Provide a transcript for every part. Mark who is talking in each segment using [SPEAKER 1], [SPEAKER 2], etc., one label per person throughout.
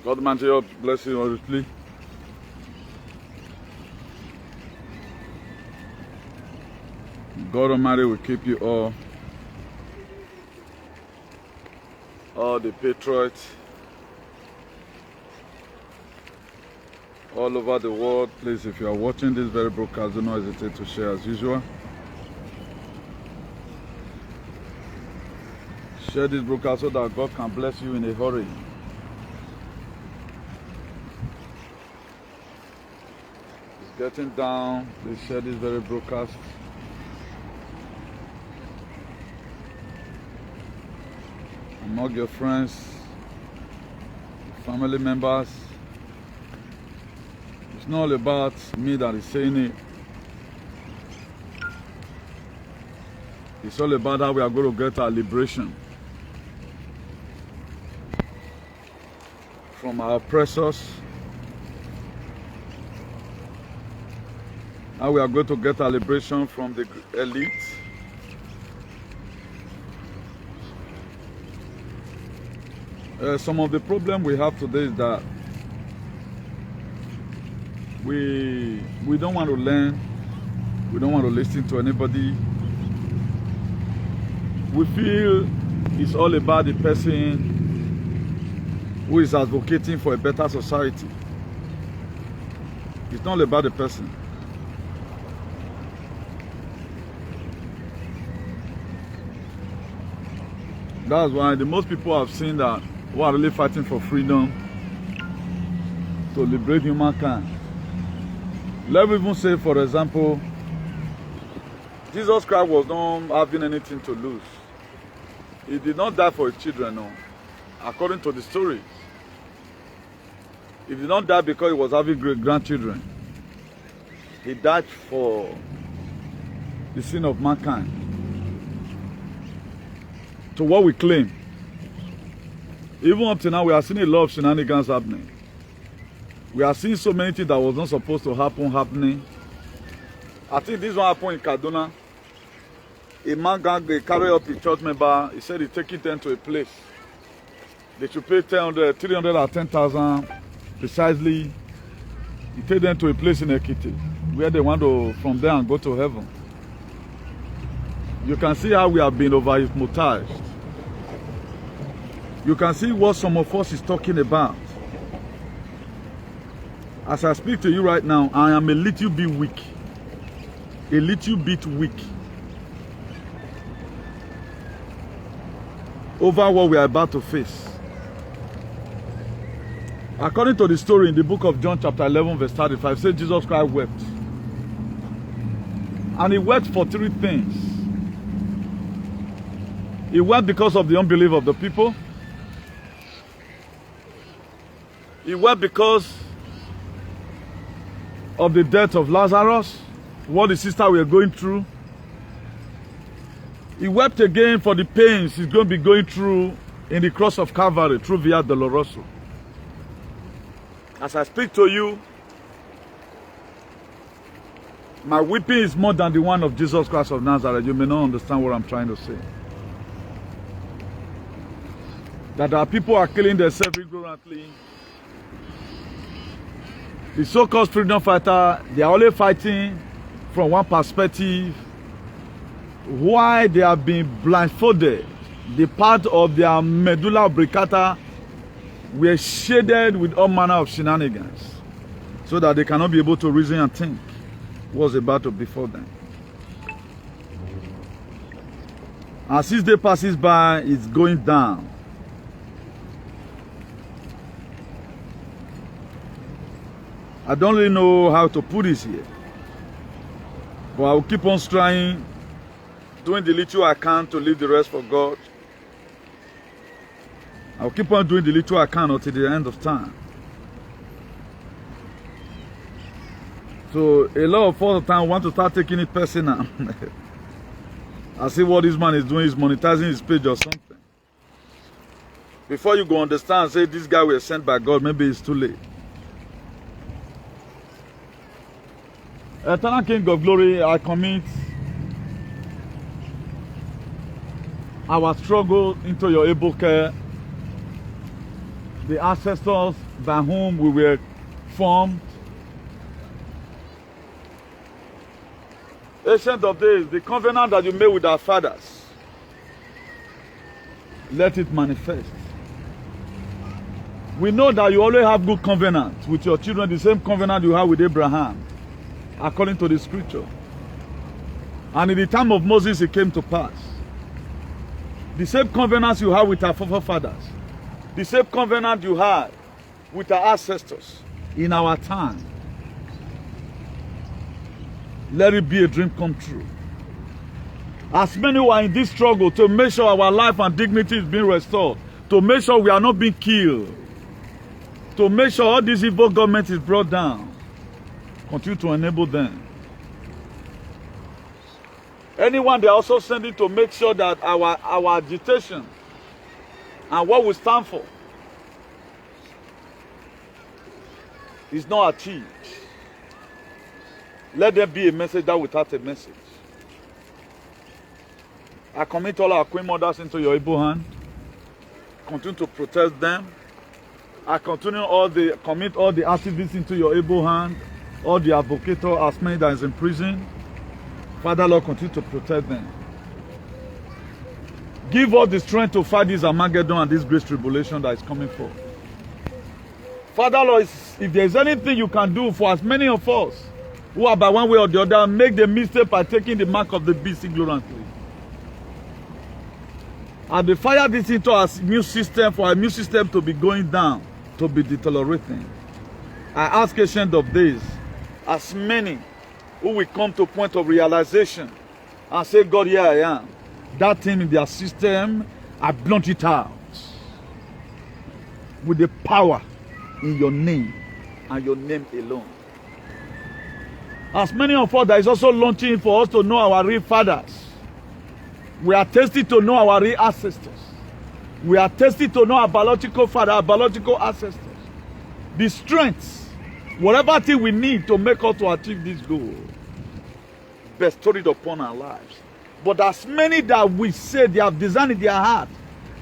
[SPEAKER 1] God Almighty bless you honestly. God Almighty will keep you all the patriots all over the world. Please, if you are watching this very broadcast, do not hesitate to share as usual. Share this broadcast so that God can bless you in a hurry. It's getting down. Please share this very broadcast. Among your friends, family members. It's not all about me that is saying it. It's all about how we are going to get our liberation from our oppressors. How we are going to get our liberation from the elite. Some of the problem we have today is that we don't want to learn, we don't want to listen to anybody. We feel it's all about the person who is advocating for a better society. It's not about the person. That's why the most people have seen that who are really fighting for freedom, to liberate humankind. Let me even say, for example, Jesus Christ was not having anything to lose. He did not die for his children, no. According to the stories. He did not die because he was having great grandchildren. He died for the sin of mankind. To what we claim. Even up to now, we are seeing a lot of shenanigans happening. We are seeing so many things that was not supposed to happen happening. I think this one happened in Kaduna. A man carried up a church member. He said he's taking them to a place. They should pay 310,000 precisely. He take them to a place in Ekiti where they want to, from there, and go to heaven. You can see how we have been over-hypnotized. You can see what some of us is talking about. As I speak to you right now, I am a little bit weak. A little bit weak. Over what we are about to face. According to the story in the book of John chapter 11 verse 35, it says Jesus Christ wept. And he wept for three things. He wept because of the unbelief of the people. He wept because of the death of Lazarus, what the sister were going through. He wept again for the pains he's going to be going through in the cross of Calvary through Via Dolorosa. As I speak to you, my weeping is more than the one of Jesus Christ of Nazareth. You may not understand what I'm trying to say. That our people are killing themselves ignorantly. The so-called freedom fighter, they are only fighting from one perspective. Why they have been blindfolded, the part of their medulla oblongata were shaded with all manner of shenanigans, so that they cannot be able to reason and think what's about to befall them. As this day passes by, it's going down. I don't really know how to put this here, but I will keep on trying, doing the little I can to leave the rest for God. I will keep on doing the little I can until the end of time. So a lot of all the time want to start taking it personal. I see what this man is doing, is monetizing his page or something. Before you go understand, say this guy was sent by God, maybe it's too late. Eternal King of Glory, I commit our struggle into your able care. The ancestors by whom we were formed. Ancient of days, the covenant that you made with our fathers, let it manifest. We know that you always have good covenant with your children, the same covenant you have with Abraham, according to the scripture. And in the time of Moses, it came to pass. The same covenant you have with our forefathers, the same covenant you had with our ancestors in our time. Let it be a dream come true. As many who are in this struggle to make sure our life and dignity is being restored, to make sure we are not being killed, to make sure all this evil government is brought down, continue to enable them. Anyone they are also sending to make sure that our agitation and what we stand for is not achieved. Let there be a message that without a message. I commit all our queen mothers into your able hand. Continue to protect them. I commit all the activists into your able hand. All the advocates, as many that is in prison. Father Lord, continue to protect them. Give us the strength to fight this Armageddon and this great tribulation that is coming forth. Father Lord, if there is anything you can do for as many of us who are by one way or the other, make the mistake by taking the mark of the beast ignorantly. And they fire this into our immune system for our immune system to be going down, to be deteriorating. I ask Ancient of Days, as many who will come to a point of realization and say, God, here I am. That thing in their system, I blunt it out with the power in your name and your name alone. As many of us that is also launching for us to know our real fathers. We are thirsty to know our real ancestors. We are thirsty to know our biological father, our biological ancestors. The strengths, whatever thing we need to make us to achieve this goal, bestow it upon our lives. But as many that we say they have designed in their heart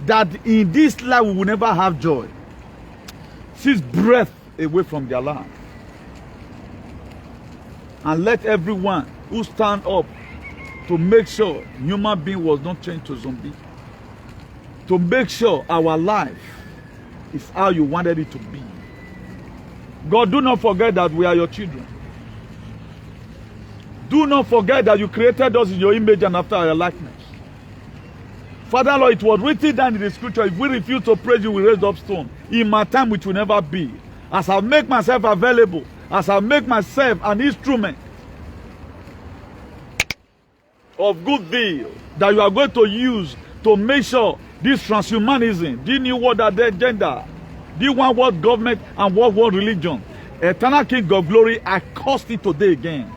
[SPEAKER 1] that in this life we will never have joy, seize breath away from their life. And let everyone who stand up to make sure human being was not changed to zombie, to make sure our life is how you wanted it to be. God, do not forget that we are your children. Do not forget that you created us in your image and after our likeness. Father Lord, it was written down in the scripture, if we refuse to praise you, we raise up stone. In my time which will never be. As I make myself available, as I make myself an instrument of good deal that you are going to use to make sure this transhumanism, this new world agenda, this one world government and one world religion, eternal King of glory, I curse it today again.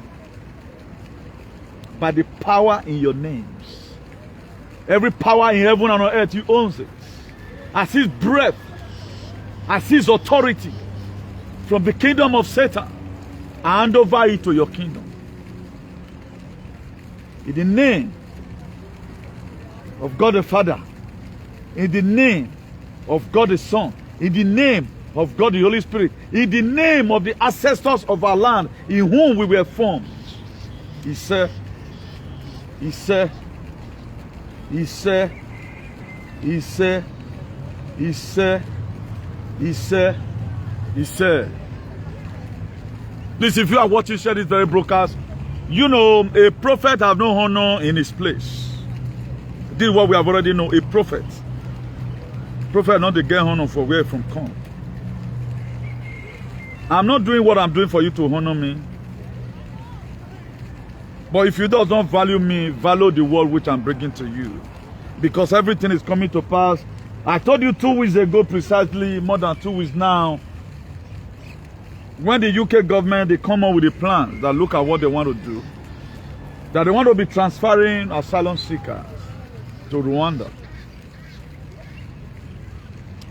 [SPEAKER 1] By the power in your names. Every power in heaven and on earth, you own it. I seize breath. I seize authority from the kingdom of Satan. I hand over it to your kingdom. In the name of God the Father, in the name of God the Son, in the name of God the Holy Spirit, in the name of the ancestors of our land, in whom we were formed. He said, Please, if you are watching, share this very broadcast. You know, a prophet have no honor in his place. This is what we have already known. A prophet. Prophet not to get honor for where from come. I'm not doing what I'm doing for you to honor me. But if you don't value me, value the word which I'm bringing to you. Because everything is coming to pass. I told you 2 weeks ago precisely, more than 2 weeks now, when the UK government, they come up with a plan that look at what they want to do. That they want to be transferring asylum seekers to Rwanda.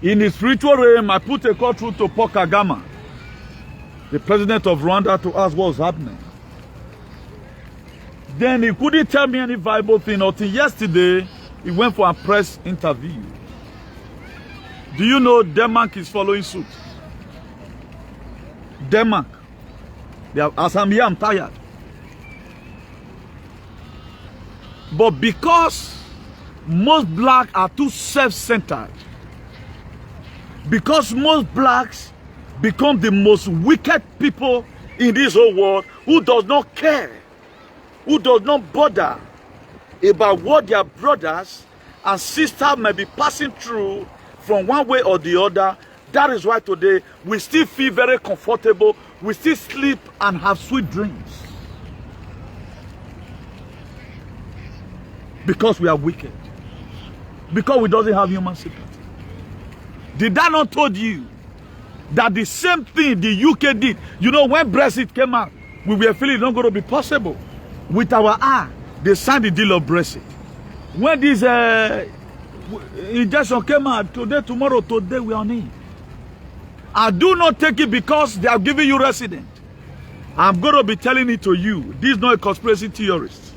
[SPEAKER 1] In the spiritual realm, I put a call through to Paul Kagame, the president of Rwanda, to ask what was happening. Then he couldn't tell me any viable thing until yesterday he went for a press interview. Do you know Denmark is following suit? Denmark. As I'm here, I'm tired. But because most blacks are too self-centered, because most blacks become the most wicked people in this whole world, who does not care, who does not bother about what their brothers and sisters may be passing through from one way or the other. That is why today we still feel very comfortable. We still sleep and have sweet dreams. Because we are wicked. Because we don't have human sympathy. Did I not told you that the same thing the UK did? You know, when Brexit came out, we were feeling it's not going to be possible. With our eye, they signed the deal of Brexit. When this injection came out, today we are on it. I do not take it because they are giving you resident. I'm going to be telling it to you. This is not a conspiracy theorist.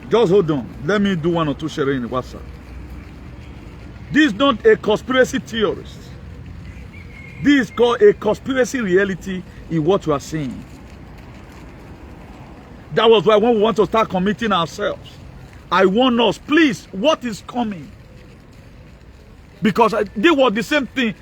[SPEAKER 1] Just hold on. Let me do one or two sharing in WhatsApp. This is not a conspiracy theorist. This is called a conspiracy reality in what you are seeing. That was why when we want to start committing ourselves, I warn us, please, what is coming? Because they were the same thing.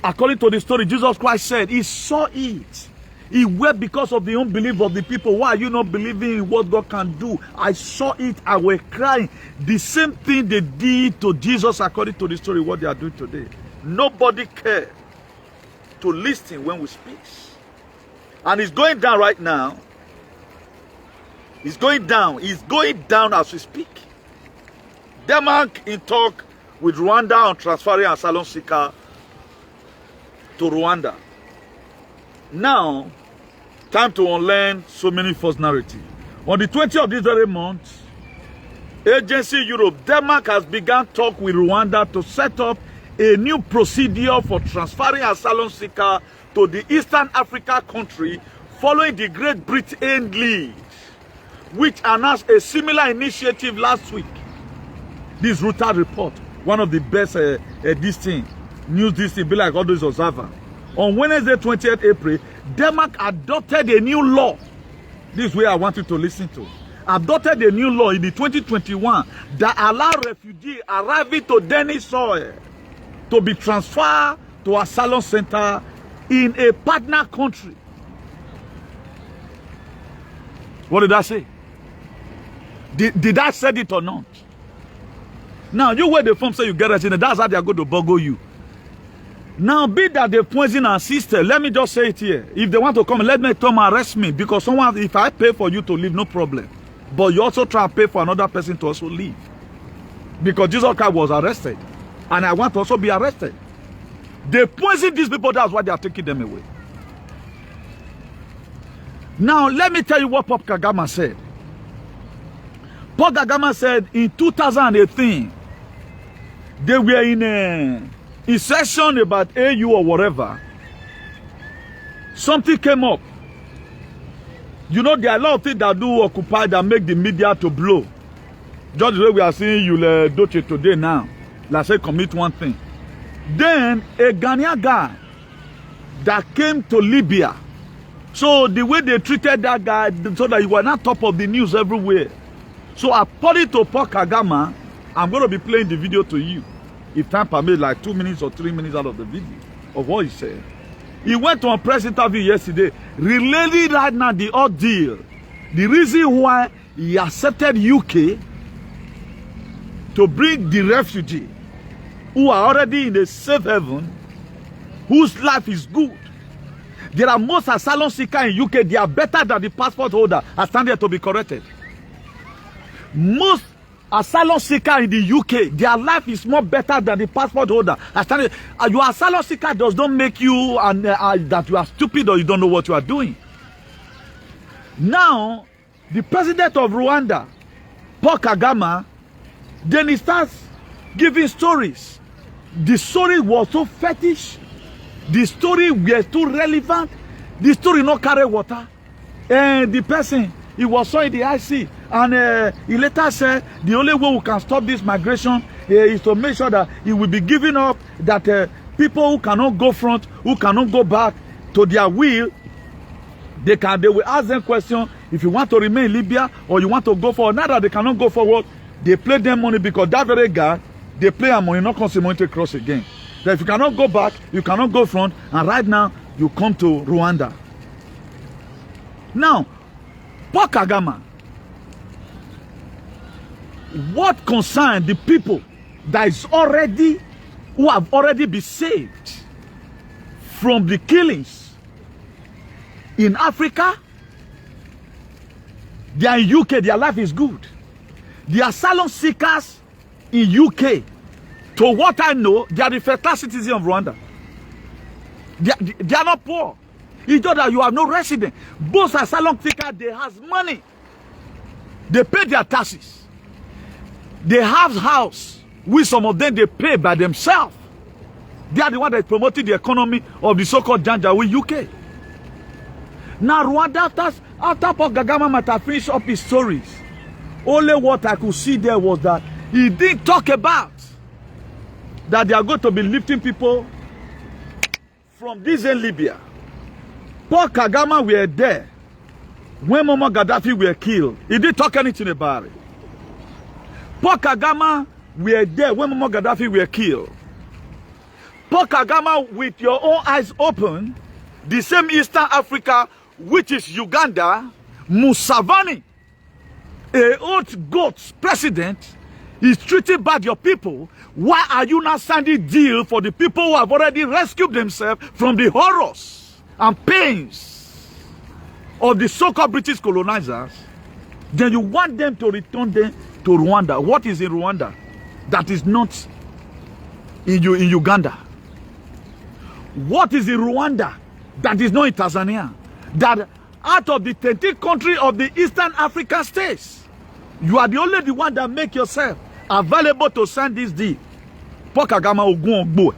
[SPEAKER 1] According to the story, Jesus Christ said, he saw it. He wept because of the unbelief of the people. Why are you not believing in what God can do? I saw it. I was crying. The same thing they did to Jesus, according to the story, what they are doing today. Nobody cares to listen when we speak. And it's going down right now. It's going down. It's going down as we speak. Denmark in talk with Rwanda on transferring asylum seeker to Rwanda. Now, time to unlearn so many false narratives. On the 20th of this very month, Agency Europe, Denmark has begun talk with Rwanda to set up a new procedure for transferring asylum seeker to the Eastern Africa country following the Great Britain lead, which announced a similar initiative last week. This Reuters report, one of the best news this thing, be like all those observers. On Wednesday, 20th April, Denmark adopted a new law. This is where I want you to listen to. Adopted a new law in the 2021 that allowed refugees arriving to Danish soil to be transferred to asylum center in a partner country. What did I say? Did I say it or not? Now, you where the form say you get resident, that's how they are going to boggle you. Now, be that they poison our sister, let me just say it here. If they want to come, let me come arrest me. Because someone, if I pay for you to leave, no problem. But you also try to pay for another person to also leave. Because Jesus Christ was arrested. And I want to also be arrested. They poison these people, that's why they are taking them away. Now, let me tell you what Pop Kagama said. Pop Kagama said in 2018, they were in a session about AU or whatever. Something came up. You know, there are a lot of things that do occupy that make the media to blow. Just the way we are seeing you do it today now. Let's say commit one thing. Then a Ghanaian guy that came to Libya. So the way they treated that guy, so that he was not top of the news everywhere. So according to Paul Kagama, I'm going to be playing the video to you. If time permits, like 2 minutes or 3 minutes out of the video of what he said. He went on a press interview yesterday, relating right now the ordeal. The reason why he accepted UK to bring the refugee who are already in a safe haven, whose life is good. There are most asylum seekers in UK, they are better than the passport holder. I stand here to be corrected. Most asylum seekers in the UK, their life is more better than the passport holder. I stand here. Your asylum seeker does not make you that you are stupid or you don't know what you are doing. Now, the president of Rwanda, Paul Kagame, then he starts giving stories. The story was so fetish. The story was too relevant. The story not carry water. And the person, he was saw in the IC. And he later said, the only way we can stop this migration is to make sure that he will be giving up, that People who cannot go front, who cannot go back to their will, they will ask them questions. If you want to remain in Libya or you want to go forward, now that they cannot go forward, they play them money because that very guy, they play our money, not consider money to cross again. That if you cannot go back, you cannot go front, and right now you come to Rwanda. Now, Paul Kagame, what concern the people that is already, who have already been saved from the killings in Africa? They are in UK, their life is good. The asylum seekers in UK, to what I know, they are the first-class citizens of Rwanda. They are not poor. It's just that you have no resident. Both asylum seekers, they have money. They pay their taxes. They have house, which some of them they pay by themselves. They are the ones that promoting the economy of the so-called Janjaweed UK. Now Rwanda, after Paul Kagame might have finished up his stories, only what I could see there was that he didn't talk about that they are going to be lifting people from this in Libya. Paul Kagame were there when Muammar Gaddafi were killed. He didn't talk anything about it. Paul Kagame were there when Muammar Gaddafi were killed. Paul Kagame, with your own eyes open, the same Eastern Africa, which is Uganda, Museveni, a old goat president, is treating bad your people. Why are you not signing deal for the people who have already rescued themselves from the horrors and pains of the so-called British colonizers? Then you want them to return them to Rwanda. What is in Rwanda that is not in Uganda? What is in Rwanda that is not in Tanzania? That out of the 13 countries of the Eastern African states, you are the only one that make yourself available to sign this deal. Paul Kagame ogun ogbo.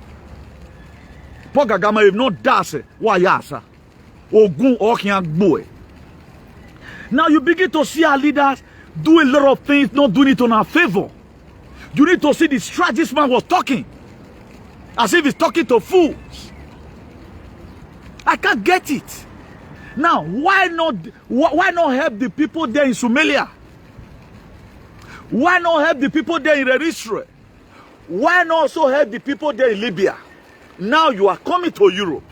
[SPEAKER 1] Paul Kagame if not dase wa yasa. Ogun okian gbo. Now you begin to see our leaders do a lot of things, not doing it on our favor. You need to see the strategist man was talking as if he's talking to fools. I can't get it. Now, why not help the people there in Somalia? Why not help the people there in Eritrea? Why not also help the people there in Libya? Now you are coming to Europe.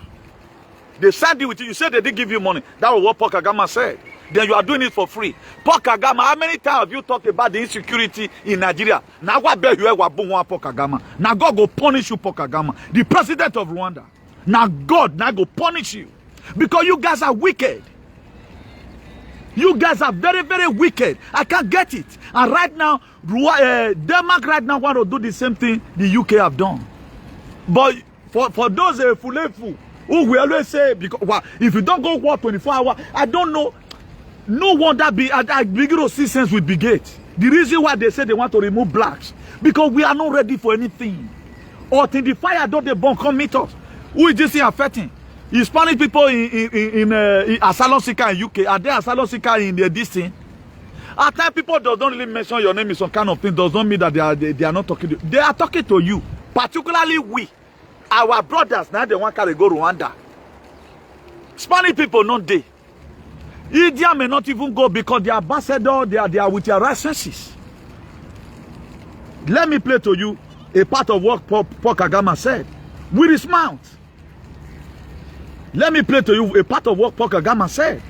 [SPEAKER 1] They signed it with you. You said they didn't give you money. That was what Paul Kagame said. Then you are doing it for free. Paul Kagame, how many times have you talked about the insecurity in Nigeria? Now God go punish you, Paul Kagame, the president of Rwanda. Now God go punish you. Because you guys are wicked. You guys are very, very wicked. I can't get it. And right now, Denmark right now want to do the same thing the UK have done. But for those fulefu who will always say, because if you don't go work 24 hours, I don't know. No wonder I begin to see sense with Brigade. The reason why they say they want to remove blacks, because we are not ready for anything. Or till the fire don't they bomb come meet us. Who is this thing affecting? Hispanic people in asylum seeker in UK, are there asylum seeker in this thing? At times people don't really mention your name in some kind of thing, does not mean that they are not talking to you. They are talking to you. Particularly we, our brothers, now they want to go Rwanda. Hispanic people not they. India may not even go because the ambassador, they are with their licenses. Let me play to you a part of what Paul Kagame said. With his mouth. Let me play to you a part of what Paul Kagame said.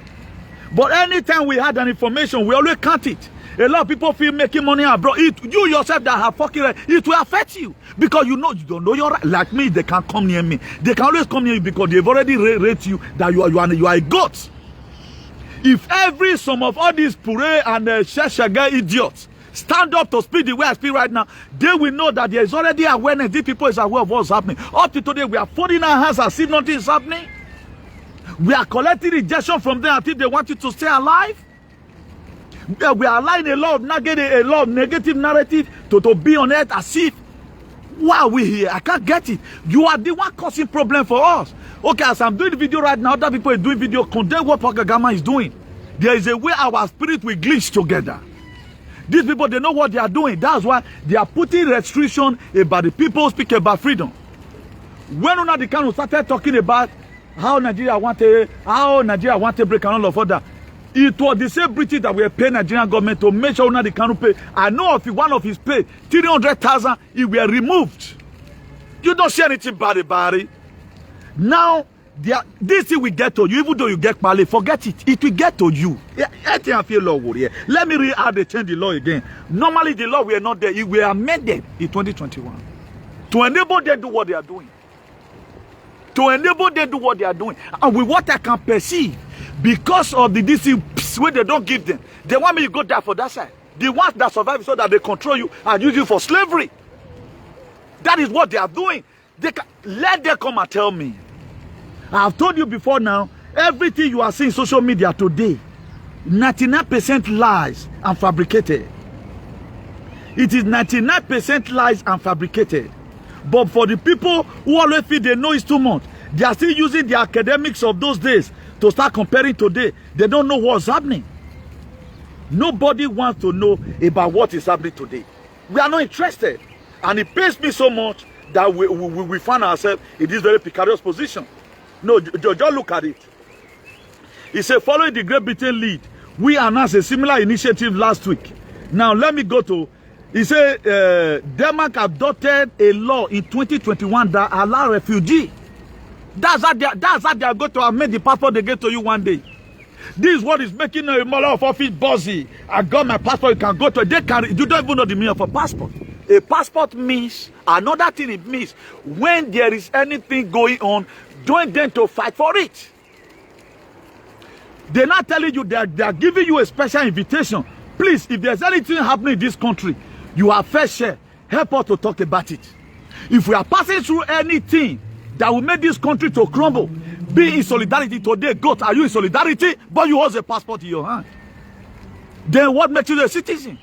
[SPEAKER 1] But anytime we had an information, we always count it. A lot of people feel making money abroad. You yourself that have fucking right, it will affect you. Because you don't know your right. Like me, they can't come near me. They can always come near you because they've already rate you that you are a goat. If some of all these puree and sheshaga idiots stand up to speak the way I speak right now, they will know that there is already awareness. These people is aware of what's happening. Up to today, we are folding our hands as if nothing is happening. We are collecting rejection from them until they want you to stay alive. We are allowing a lot of negative narrative to be on earth as if, why are we here? I can't get it. You are the one causing problem for us. Okay, as I'm doing the video right now, other people are doing video, condemn what Paul Kagame is doing. There is a way our spirit will glitch together. These people, they know what they are doing. That's why they are putting restriction about the people speaking about freedom. When Nnamdi Kanu started talking about how Nigeria wanted break and all of that, it was the same British that were paying Nigerian government to make sure Nnamdi Kanu pay. I know of one of his pay, 300,000, it were removed. You don't see anything bad about it. Now, this thing will get to you, even though you get Mali, forget it. It will get to you. Let me read how they change the law again. Normally, the law were not there. It were amended in 2021 to enable them to do what they are doing. To enable them to do what they are doing. And with what I can perceive, because of the DC where they don't give them, they want me to go there for that side. The ones that survive so that they control you and use you for slavery. That is what they are doing. Let them come and tell me. I have told you before now, everything you are seeing in social media today, 99% lies and fabricated. It is 99% lies and fabricated. But for the people who always feel they know it's too much, they are still using the academics of those days to start comparing today. They don't know what's happening. Nobody wants to know about what is happening today. We are not interested. And it pains me so much that we find ourselves in this very precarious position. No, just look at it. He said, following the Great Britain lead, we announced a similar initiative last week. Now, let me go to, he said, Denmark adopted a law in 2021 that allow refugees. That's how they are going to amend the passport they get to you one day. This is what is making a member of office buzzy. I got my passport, you can go to it. You don't even know the meaning of a passport. A passport means, another thing it means, when there is anything going on, join them to fight for it. They're not telling you that they are giving you a special invitation. Please, if there's anything happening in this country, you are fair share. Help us to talk about it. If we are passing through anything that will make this country to crumble, be in solidarity today. God, are you in solidarity? But you hold a passport in your hand. Then what makes you a citizen?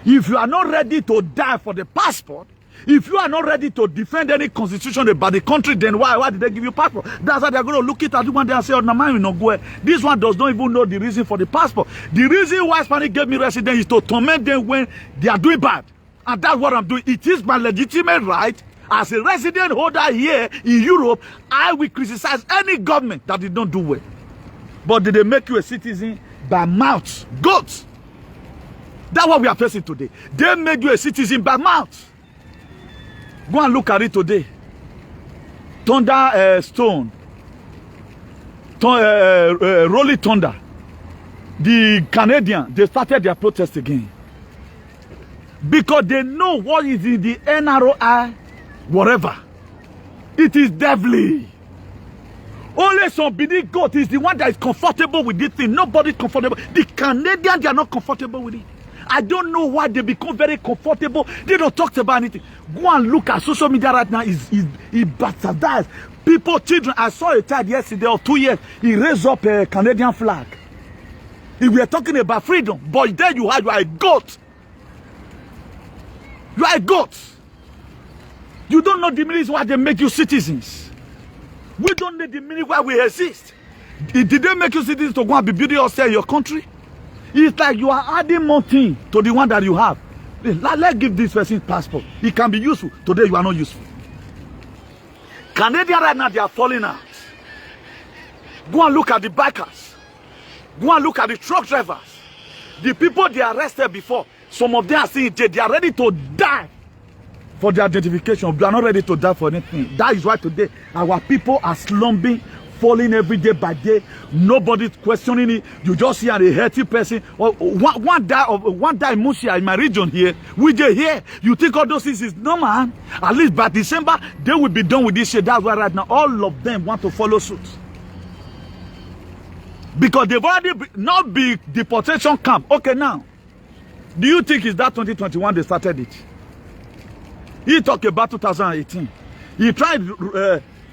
[SPEAKER 1] If you are not ready to die for the passport, if you are not ready to defend any constitution about the country, then why did they give you passport? That's how they're going to look at you one day and say, oh, no, man, no go. This one does not even know the reason for the passport. The reason why Spanish gave me residence is to torment them when they are doing bad. And that's what I'm doing. It is my legitimate right as a resident holder here in Europe. I will criticize any government that did not do well. But did they make you a citizen by mouth? Goats. That's what we are facing today. They made you a citizen by mouth. Go and look at it today. Thunderstone. Rolling Thunder. The Canadians, they started their protest again. Because they know what is in the NROI, whatever. It is deadly. Only some big goat is the one that is comfortable with this thing. Nobody is comfortable. The Canadians, they are not comfortable with it. I don't know why they become very comfortable. They don't talk about anything. Go and look at social media right now. It bastardize. People, children. I saw a child yesterday of 2 years. He raised up a Canadian flag. If we are talking about freedom, but there you are a goat. You are a goat. You don't know the meaning why they make you citizens. We don't know the meaning why we exist. Did they make you citizens to go and be building yourself in your country? It's like you are adding more thing to the one that you have. Let's give this person passport. It can be useful. Today you are not useful. Canadians right now, they are falling out. Go and look at the bikers. Go and look at the truck drivers. The people they arrested before, some of them are saying they are ready to die for their identification. They are not ready to die for anything. That is why today our people are slumbering, falling every day by day. Nobody's questioning it. You just see a healthy person. One die in Musia in my region here. We just here. You think all those things is normal? At least by December they will be done with this shit. That's why right now all of them want to follow suit. Because they've already not be deportation camp. Okay, now, do you think it's that 2021 they started it? He talked about 2018. He tried.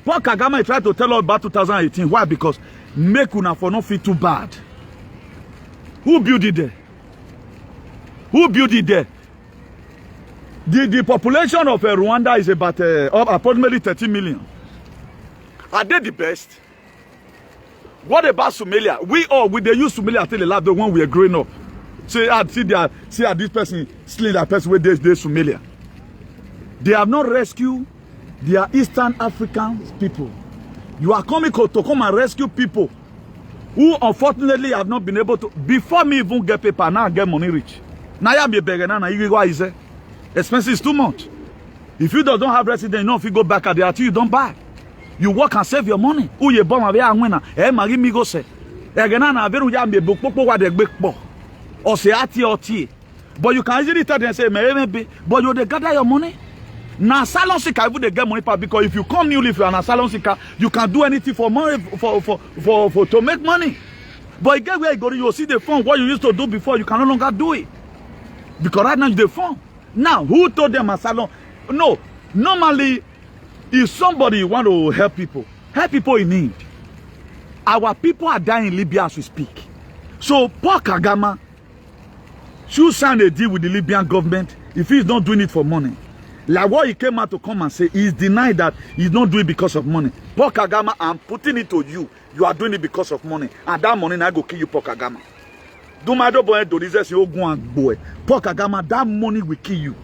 [SPEAKER 1] Paul Kagame tried to tell us about 2018. Why? Because make una for not feel too bad. Who built it there? Who built it there? The population of Rwanda is about approximately 30 million. Are they the best? What about Somalia? We they use Somalia until they love the one we are growing up. See how this person slaying that person with this Somalia. They have not rescued They are Eastern African people. You are coming to come and rescue people who unfortunately have not been able to. Before me even get paper, now I get money rich. Now I be begging, now you go easy. Expenses is too much. If you don't have residence, you know if you go back at the until you don't buy. You work and save your money. Who you born with a winner? Mari mi go say. Again, na very ya me book what they big po. Or say ati. But you can easily tell them say maybe, but you they gather your money. Now asylum seeker they get money because if you come newly if you're an asylum seeker, you can do anything for money for to make money. But again where you go, you see the phone what you used to do before, you can no longer do it. Because right now you the phone. Now who told them asylum? No, normally if somebody want to help people in need. Our people are dying in Libya as we speak. So Paul Kagame should sign a deal with the Libyan government if he's not doing it for money. Like what he came out to come and say, he's denied that he's not doing it because of money. Paul Kagame, I'm putting it to you. You are doing it because of money. And that money now go kill you, Paul Kagame. Do my boy do this, you go and boy. Paul Kagame, that money will kill you.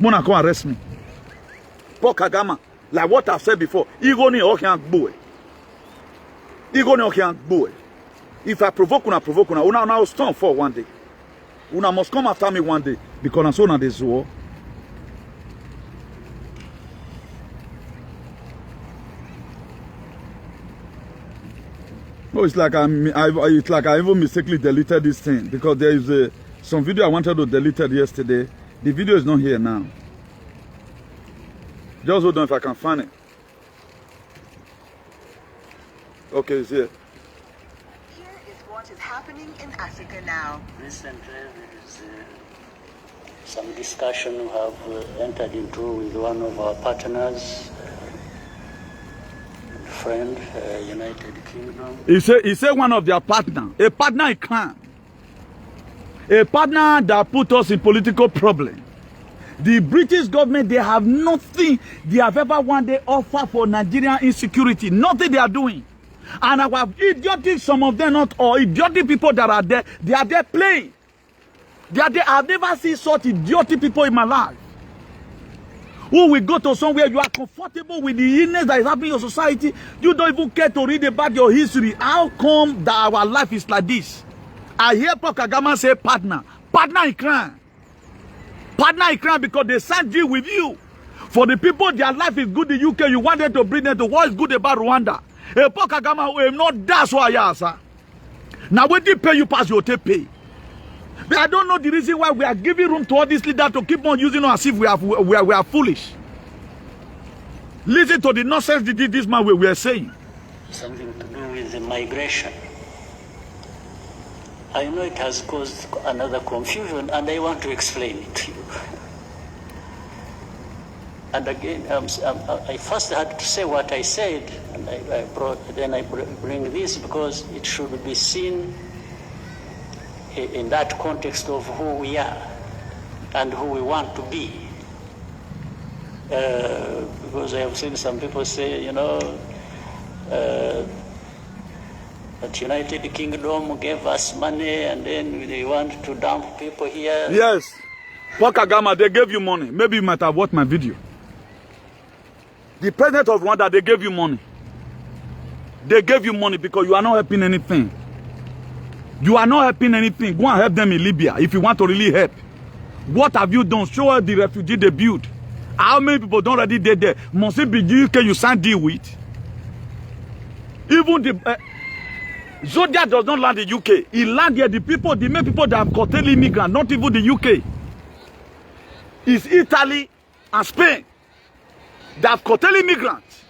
[SPEAKER 1] Mona come arrest me. Paul Kagame, like what I've said before, he go near boy. He go near boy. If I provoke una, una now stand for one day. Una must come after me one day because I'm so na this war. No, it's like I even mistakenly deleted this thing because there is some video I wanted to delete it yesterday. The video is not here now. Just hold on if I can find it. Okay, it's here.
[SPEAKER 2] Here is what is happening in Africa now.
[SPEAKER 3] Recently, there is some discussion we have entered into with one of our partners, friend, United Kingdom.
[SPEAKER 1] He said one of their partner, a partner in crime, a partner that put us in political problem. The British government, they have nothing they have ever one day offer for Nigerian insecurity. Nothing they are doing. And our idiotic, some of them not all idiotic people that are there, they are there playing. They are there. I've never seen such idiotic people in my life. Who will go to somewhere you are comfortable with the illness that is happening in your society. You don't even care to read about your history. How come that our life is like this? I hear Paul Kagame say partner in crime. Partner in crime because they signed deal with you. For the people, their life is good in the UK. You wanted to bring them to what is good about Rwanda. Paul Kagame will not that's why I answer. Now when they pay you pass your pay. But I don't know the reason why we are giving room to all these leaders to keep on using us as if we are foolish. Listen to the nonsense this man we are saying.
[SPEAKER 3] Something to do with the migration. I know it has caused another confusion, and I want to explain it to you. And again, I first had to say what I said, and I bring this because it should be seen in that context of who we are and who we want to be. Because I have seen some people say, you know, that United Kingdom gave us money and then they want to dump people here.
[SPEAKER 1] Yes. Paul Kagame, they gave you money. Maybe you might have watched my video. The president of Rwanda, they gave you money. They gave you money because you are not helping anything. You are not helping anything. Go and help them in Libya if you want to really help. What have you done? Show us the refugee they built. How many people don't already dead there? Must it be UK you signed deal with? Even the Zodiac does not land in the UK. He land here. The main people that have curtailed immigrants, not even the UK. It's Italy and Spain that have curtailed immigrants.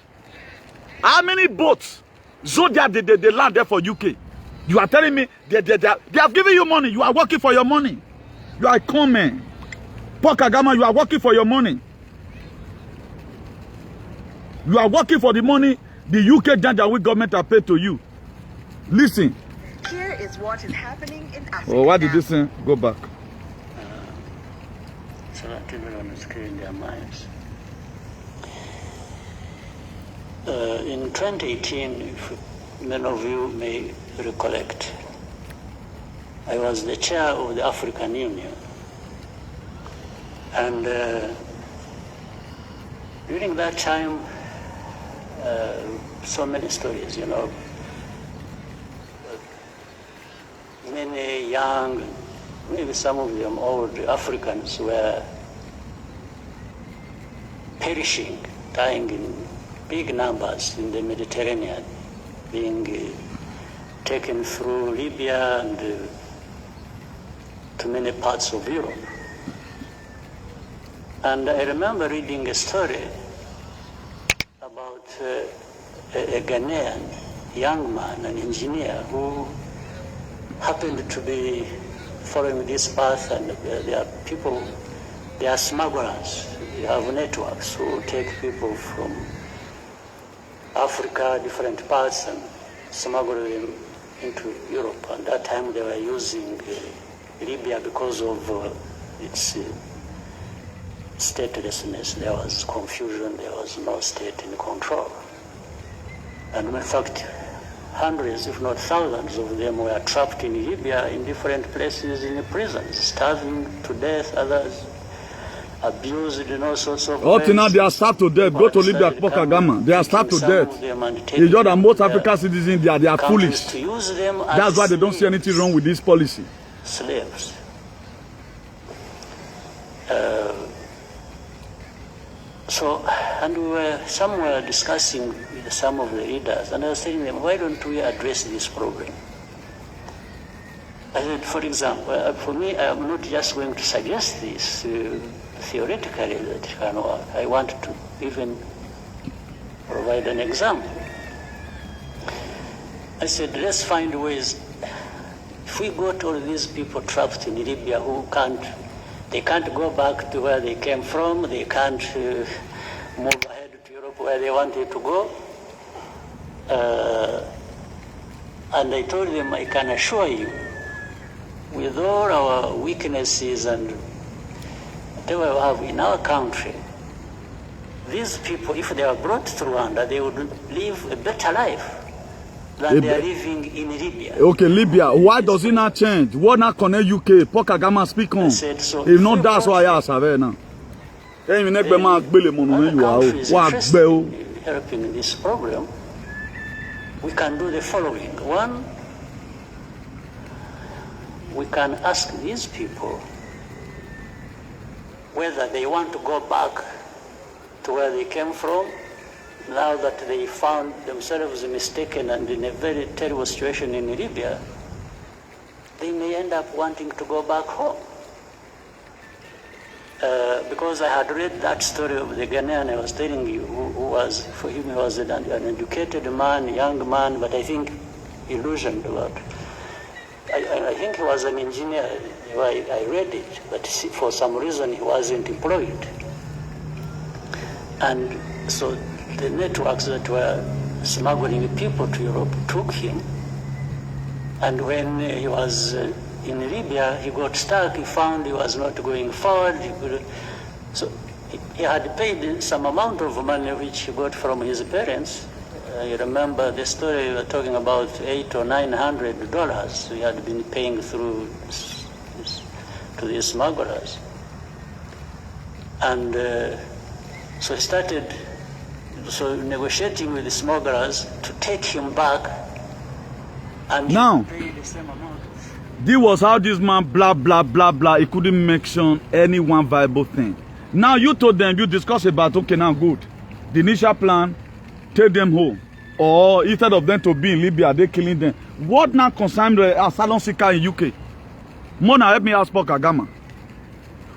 [SPEAKER 1] How many boats Zodiac they land there for UK? You are telling me they have given you money. You are working for your money. You are coming. Paul Kagame, you are working for your money. You are working for the money the UK Janjaweed government have paid to you. Listen.
[SPEAKER 2] Here is what is happening in Africa.
[SPEAKER 1] Oh, why did this thing go back?
[SPEAKER 3] So that everyone is clear in their minds. In 2018, if many of you may recollect, I was the chair of the African Union. And during that time, so many stories, you know. Many young, maybe some of them old Africans were perishing, dying in big numbers in the Mediterranean, being taken through Libya and to many parts of Europe. And I remember reading a story about a Ghanaian young man, an engineer, who happened to be following this path, and there are people, they are smugglers. They have networks who take people from Africa, different parts, and smuggle them into Europe. And that time they were using Libya because of its statelessness. There was confusion, there was no state in control. And in fact, hundreds, if not thousands of them were trapped in Libya in different places in the prisons, starving to death, others abused in all sorts of ways.
[SPEAKER 1] Up to now, they are starved to death. Go to Libya, Pokagama. They are starved to death. It's just that most African citizens, they are foolish. That's why they don't see anything wrong with this policy.
[SPEAKER 3] Slaves. And we were somewhere discussing with some of the leaders, and I was telling them, why don't we address this problem? I said, for example, for me, I'm not just going to suggest this theoretically that it can work. I want to even provide an example. I said, let's find ways. If we got all these people trapped in Libya they can't go back to where they came from, they can't move ahead to Europe where they wanted to go. And I told them, I can assure you, with all our weaknesses and whatever we have in our country, these people, if they were brought to Rwanda, they would live a better life than they are living in Libya.
[SPEAKER 1] Okay, Libya. Why does it not change? What not connect UK? Pokagama speak on.
[SPEAKER 3] Said, so
[SPEAKER 1] if not, that's why I say now.
[SPEAKER 3] Other countries in helping this problem, we can do the following. One, we can ask these people whether they want to go back to where they came from, now that they found themselves mistaken and in a very terrible situation in Libya. They may end up wanting to go back home. Because I had read that story of the Ghanaian I was telling you, who was, for him, he was an educated man, young man, but I think illusioned about. I think he was an engineer. I read it, but for some reason he wasn't employed. And so the networks that were smuggling people to Europe took him. And when he was in Libya, he got stuck. He found he was not going forward. So he had paid some amount of money which he got from his parents. You remember the story we were talking about, $800 or $900 he had been paying through to these smugglers. And so he started negotiating with the smugglers to take him back. And
[SPEAKER 1] now,
[SPEAKER 3] pay the same amount.
[SPEAKER 1] This was how this man blah blah blah blah. He couldn't mention any one viable thing. Now you told them, you discussed about, okay, now good. The initial plan, take them home. Or instead of them to be in Libya, they're killing them. What now concerns the asylum seeker in UK? Mona, help me ask Paul Kagama.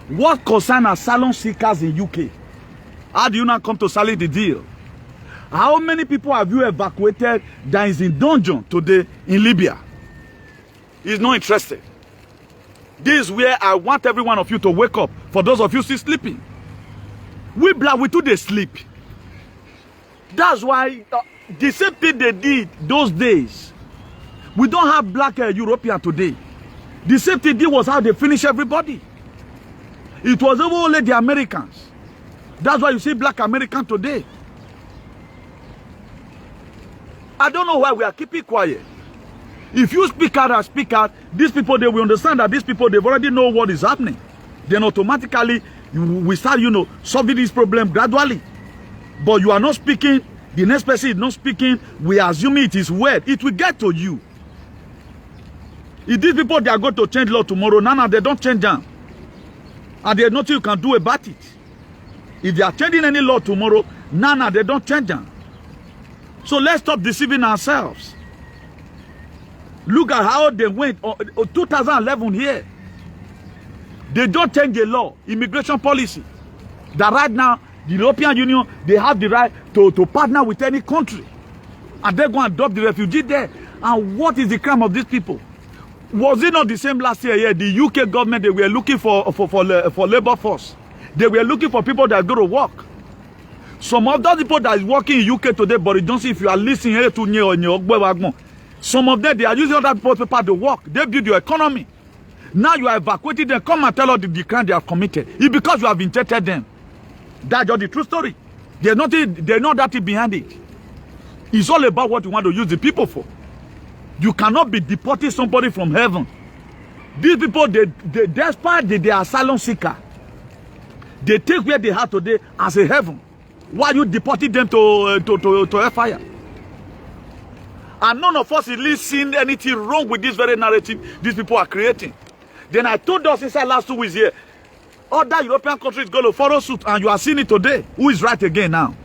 [SPEAKER 1] What concerns asylum seekers in UK? How do you not come to sally the deal? How many people have you evacuated that is in dungeon today in Libya? He's not interested. This is where I want every one of you to wake up. For those of you still sleeping. We too they sleep. That's why the same thing they did those days. We don't have black European today. The same thing was how they finish everybody. It was only the Americans. That's why you see black American today. I don't know why we are keeping quiet. If you speak out and speak out, these people, they will understand that these people, they've already know what is happening. Then automatically, we start, solving this problem gradually. But you are not speaking. The next person is not speaking. We assume it is word. It will get to you. If these people, they are going to change law tomorrow, now they don't change them. And there's nothing you can do about it. If they are changing any law tomorrow, now they don't change them. So let's stop deceiving ourselves. Look at how they went 2011 here. They don't change the law, immigration policy. That right now, the European Union, they have the right to partner with any country. And they go and adopt the refugee there. And what is the crime of these people? Was it not the same last year? Yeah, the UK government, they were looking for labor force. They were looking for people that go to work. Some of those people that is working in UK today, Boris Johnson, if you are listening here to Nye, some of them, they are using other people's paper to work. They build your economy. Now you are evacuating them. Come and tell us the crime they have committed. It's because you have injected them. That's just the true story. There's not that thing behind it. It's all about what you want to use the people for. You cannot be deporting somebody from heaven. These people, despite they are asylum seeker, they take where they are today as a heaven. Why are you deporting them to fire? And none of us is seeing anything wrong with this very narrative these people are creating. Then I told us inside last 2 weeks here, other European countries going to follow suit, and you are seeing it today. Who is right again now?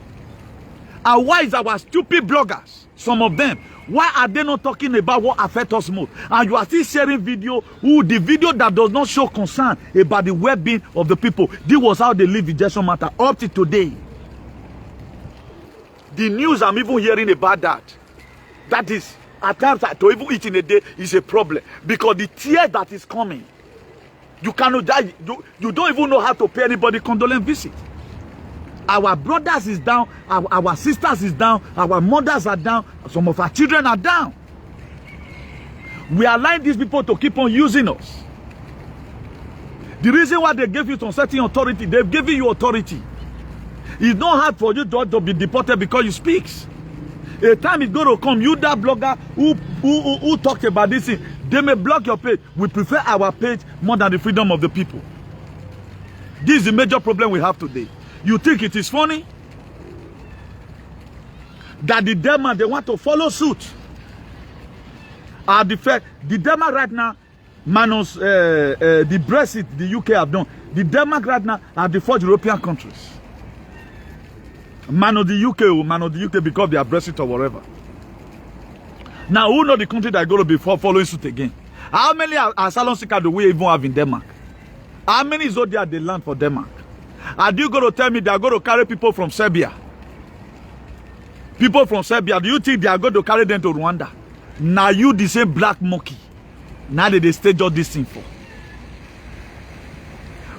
[SPEAKER 1] And why is our stupid bloggers, some of them, why are they not talking about what affects us most? And you are still sharing video, the video that does not show concern about the well-being of the people. This was how they live in Jason matter up to today. The news I'm even hearing about that. That is, at times, to even eat in a day is a problem. Because the tear that is coming, you cannot die. You don't even know how to pay anybody condolence visit. Our brothers is down, our sisters is down, our mothers are down, some of our children are down. We are allowing these people to keep on using us. The reason why they gave you some certain authority, they've given you authority. It's not hard for you to be deported because you speak. A time is going to come, you that blogger who talked about this thing, they may block your page. We prefer our page more than the freedom of the people. This is the major problem we have today. You think it is funny that the Denmark, they want to follow suit? The Denmark right now, minus the Brexit the UK have done, the Denmark right now are the 4 European countries. Man of the UK because they are Brexit or whatever. Now, who know the country that is going to be following suit again? How many asylum seekers do we even have in Denmark? How many is there they land for Denmark? Are you going to tell me they are going to carry people from Serbia? People from Serbia, do you think they are going to carry them to Rwanda? Now you the same black monkey. Now they stage all this thing for.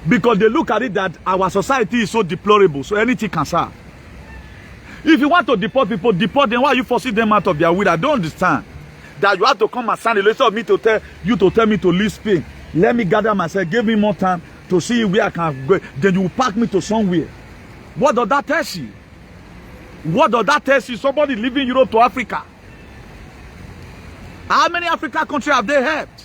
[SPEAKER 1] Because they look at it that our society is so deplorable, so anything can serve. If you want to deport people, deport them. Why are you forcing them out of their will? I don't understand. That you have to come and stand in of me to tell you to tell me to leave Spain. Let me gather myself. Give me more time to see where I can go. Then you pack me to somewhere. What does that tell you? What does that tell you? Somebody leaving Europe to Africa. How many African countries have they helped?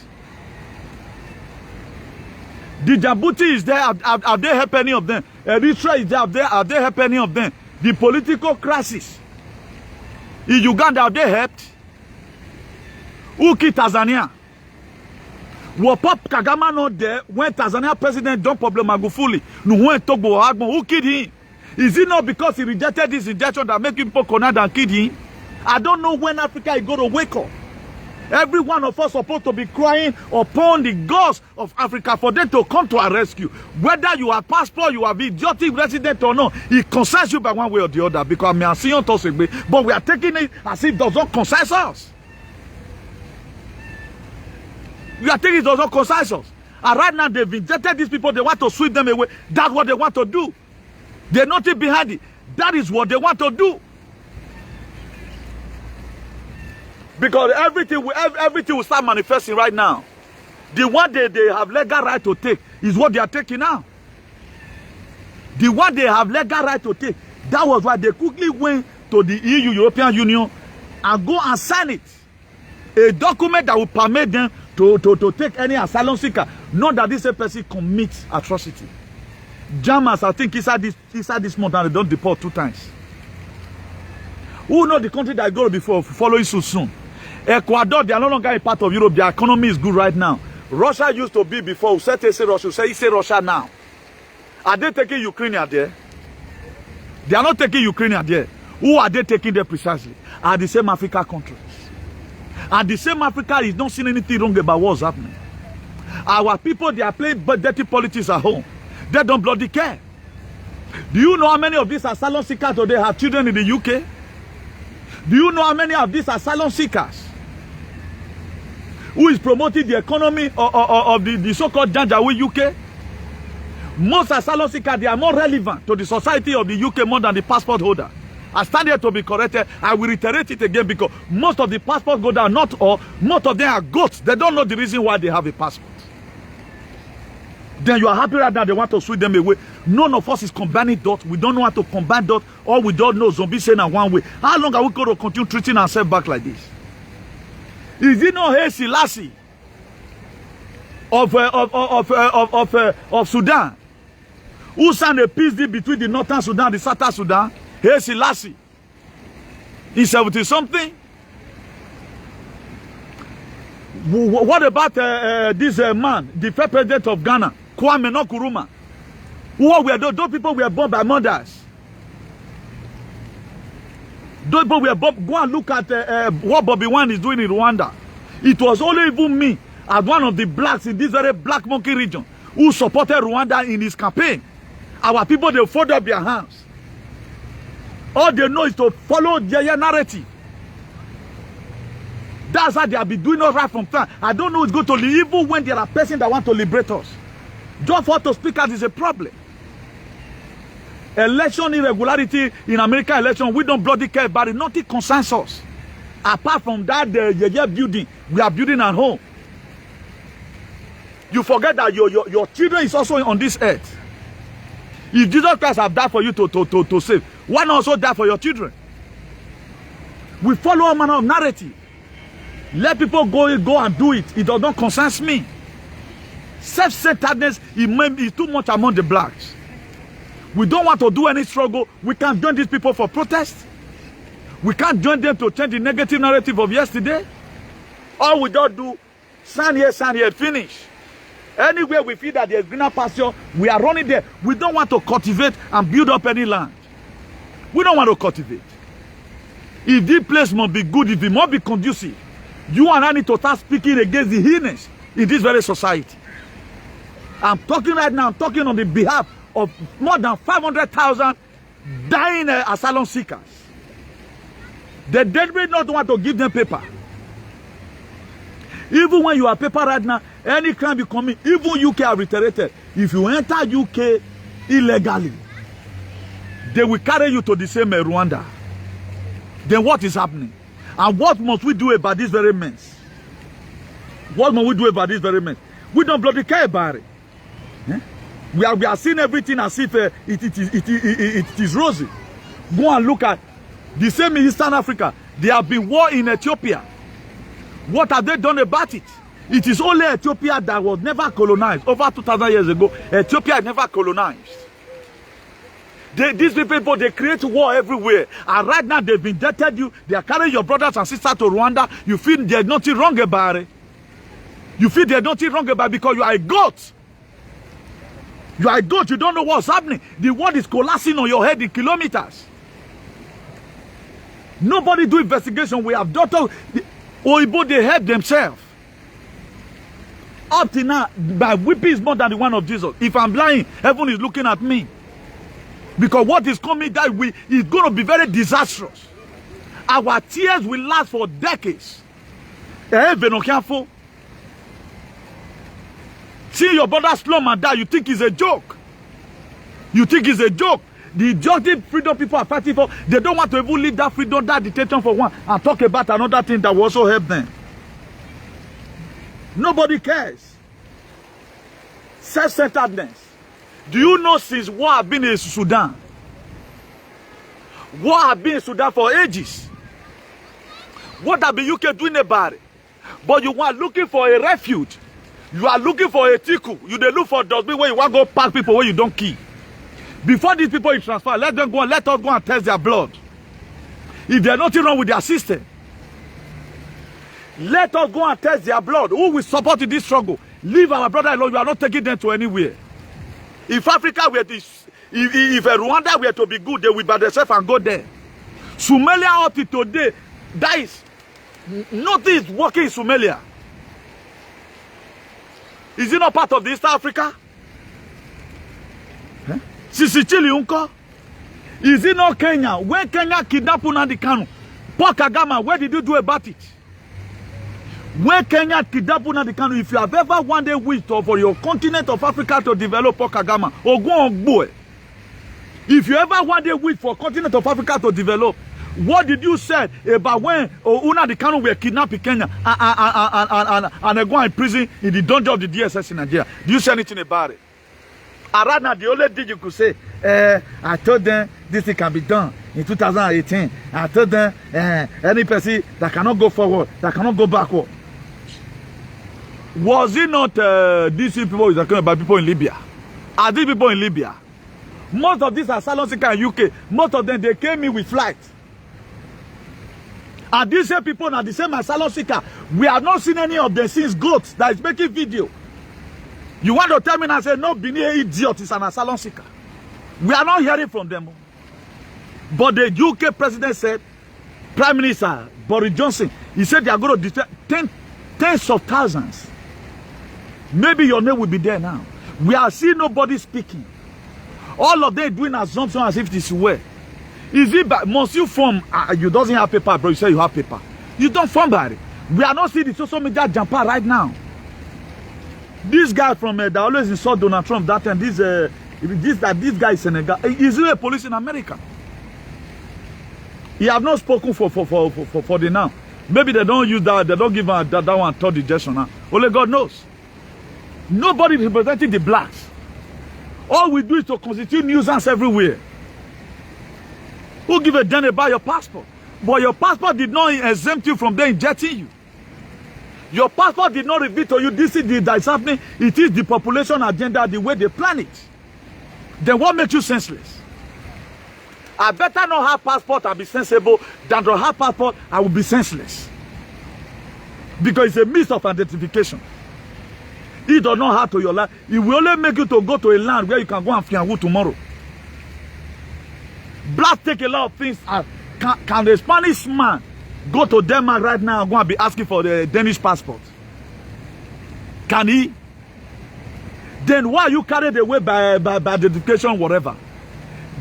[SPEAKER 1] The Djibouti is there. Have they helped any of them? Eritrea is there. Have they helped any of them? The political crisis in Uganda, have they helped? Who killed Tanzania? Was Pop Kagame not there when Tanzania president John Pombe Magufuli went to Togo? Who killed him? Is it not because he rejected this injection that make people connect and kill him? I don't know when Africa is going to wake up. Every one of us supposed to be crying upon the gods of Africa for them to come to our rescue. Whether you have passport, you have idiotic resident or not, it concerns you by one way or the other. Because I'm seeing but we are taking it as if it does not concern us. We are taking it does not concern us. And right now they've injected these people, they want to sweep them away. That's what they want to do. There's nothing behind it. That is what they want to do. Because everything will start manifesting right now. The one they have legal right to take is what they are taking now. The one they have legal right to take, that was why they quickly went to the EU, European Union, and go and sign it. A document that will permit them to take any asylum seeker. Not that this person commits atrocity. Germans, I think, inside this month, and they don't deport 2 times. Who know the country that is going to be following suit soon? Ecuador, they are no longer a part of Europe. Their economy is good right now. Russia used to be before. We said say Russia. We say Russia now. Are they taking Ukraine there? They are not taking Ukraine there. Who are they taking there precisely? Are the same Africa countries. And the same Africa is not seeing anything wrong about what's happening. Our people, they are playing dirty politics at home. They don't bloody care. Do you know how many of these asylum seekers today have children in the UK? Do you know how many of these asylum seekers who is promoting the economy of the so-called Janjaweed UK? Most asylum seekers, they are more relevant to the society of the UK more than the passport holder. I stand here to be corrected. I will reiterate it again because most of the passport holders are not all. Most of them are goats. They don't know the reason why they have a passport. Then you are happy right now they want to sweep them away. None of us is combining dots. We don't know how to combine dots. All we don't know zombie saying in one way. How long are we going to continue treating ourselves back like this? Is it not Haile Selassie of Sudan who signed a peace deal between the Northern Sudan and the Southern Sudan? Haile Selassie in 70-something. What about this man, the first president of Ghana, Kwame Nkrumah? What were those people were born by mothers? Those people were born. Go and look at what Bobby Wine is doing in Rwanda. It was only even me, as one of the blacks in this very black monkey region, who supported Rwanda in his campaign. Our people, they fold up their hands. All they know is to follow their narrative. That's how they have been doing us right from time. I don't know who's going to leave, even when there are persons that want to liberate us. Just for to speak out is a problem. Election irregularity in American election, we don't bloody care about it. Nothing concerns us. Apart from that, the building, we are building at home. You forget that your children is also on this earth. If Jesus Christ have died for you to save, why not also die for your children? We follow a manner of narrative. Let people go and do it. It does not concern me. Self-centeredness is too much among the blacks. We don't want to do any struggle. We can't join these people for protest. We can't join them to change the negative narrative of yesterday. All we don't do, stand here, finish. Anywhere we feel that there's greener pasture, we are running there. We don't want to cultivate and build up any land. We don't want to cultivate. If this place must be good, if it must be conducive, you and I need to start speaking against the heinous in this very society. I'm talking right now, I'm talking on the behalf of more than 500,000 dying asylum seekers. They desperately not want to give them paper. Even when you have paper right now, any crime you commit, even UK have reiterated, if you enter UK illegally, they will carry you to the same Rwanda. Then what is happening? And what must we do about this very mess? What must we do about this very mess? We don't bloody care about it. Eh? We are seeing everything as if it is rosy. Go and look at the same in Eastern Africa. There have been war in Ethiopia. What have they done about it? It is only Ethiopia that was never colonized. Over 2,000 years ago, Ethiopia never colonized. These people, they create war everywhere. And right now, they've indebted you. They are carrying your brothers and sisters to Rwanda. You feel there's nothing wrong about it. You feel there's nothing wrong about it because you are a goat. You are a goat. You don't know what's happening. The world is collapsing on your head in kilometers. Nobody do investigation. We have done Oibo, they help themselves. Up to now, my weeping is more than the one of Jesus. If I'm lying, heaven is looking at me. Because what is coming that way is going to be very disastrous. Our tears will last for decades. See your brother slum and die, you think it's a joke. You think it's a joke. The just freedom people are fighting for, they don't want to even leave that freedom, that detention for one, and talk about another thing that will also help them. Nobody cares. Self-centeredness. Do you know since war have been in Sudan? War have been in Sudan for ages. What have the UK doing about it? But you are looking for a refuge. You are looking for a tickle. You dey look for dustbin where you want to go pack people where you don't kill. Before these people is transferred, let us go and test their blood. If there's nothing wrong with their system, let us go and test their blood. Who will support in this struggle? Leave our brother alone. You are not taking them to anywhere. If Africa were this, if Rwanda were to be good, they will by themselves and go there. Somalia up to today, that is, nothing is working in Somalia. Is it not part of the East Africa? Sicily unko? Is it not Kenya? When Kenya kidnapped Nnamdi Kanu, Paul Kagame, what did you do about it? When Kenya kidnapped Nnamdi Kanu, if you have ever one day wished for your continent of Africa to develop Paul Kagame, or go on boy. If you ever one day wish for continent of Africa to develop, what did you say about when Nnamdi Kanu were kidnapped in Kenya and they go in prison in the dungeon of the DSS in Nigeria? Do you say anything about it? Around now, the only thing you could say, I told them this thing can be done in 2018. I told them any person that cannot go forward, that cannot go backward. Was it not these people who are talking about people in Libya? Are these people in Libya? Most of these asylum seekers in UK, most of them, they came in with flights. And these same people are the same asylum seekers. We have not seen any of them since GOAT that is making video. You want to tell me and I say, no, Benin idiot is an asylum seeker. We are not hearing from them. But the UK president said, Prime Minister Boris Johnson, he said they are going to detect tens of thousands. Maybe your name will be there now. We are seeing nobody speaking. All of them doing assumption as if this is where. Is it bad? Must you form? You doesn't have paper, bro. You say you have paper. You don't form by it. We are not seeing the social media jumper right now. This guy from that always insult Donald Trump that and this guy is Senegal. Is he a police in America? He have not spoken for the now. Maybe they don't use that. They don't give that one third injection now. Only God knows. Nobody is representing the blacks. All we do is to constitute nuisance everywhere. Who give a damn about your passport? But your passport did not exempt you from them injecting you. Your passport did not reveal to you this is that is happening. It is the population agenda, the way they plan it. Then what makes you senseless? I better not have passport and be sensible than to have passport I will be senseless. Because it's a means of identification. It does not add to your life. It will only make you to go to a land where you can go and fianwu tomorrow. Blacks take a lot of things. Can the Spanish man go to Denmark right now and go and be asking for the Danish passport? Can he? Then why are you carried away by identification, whatever?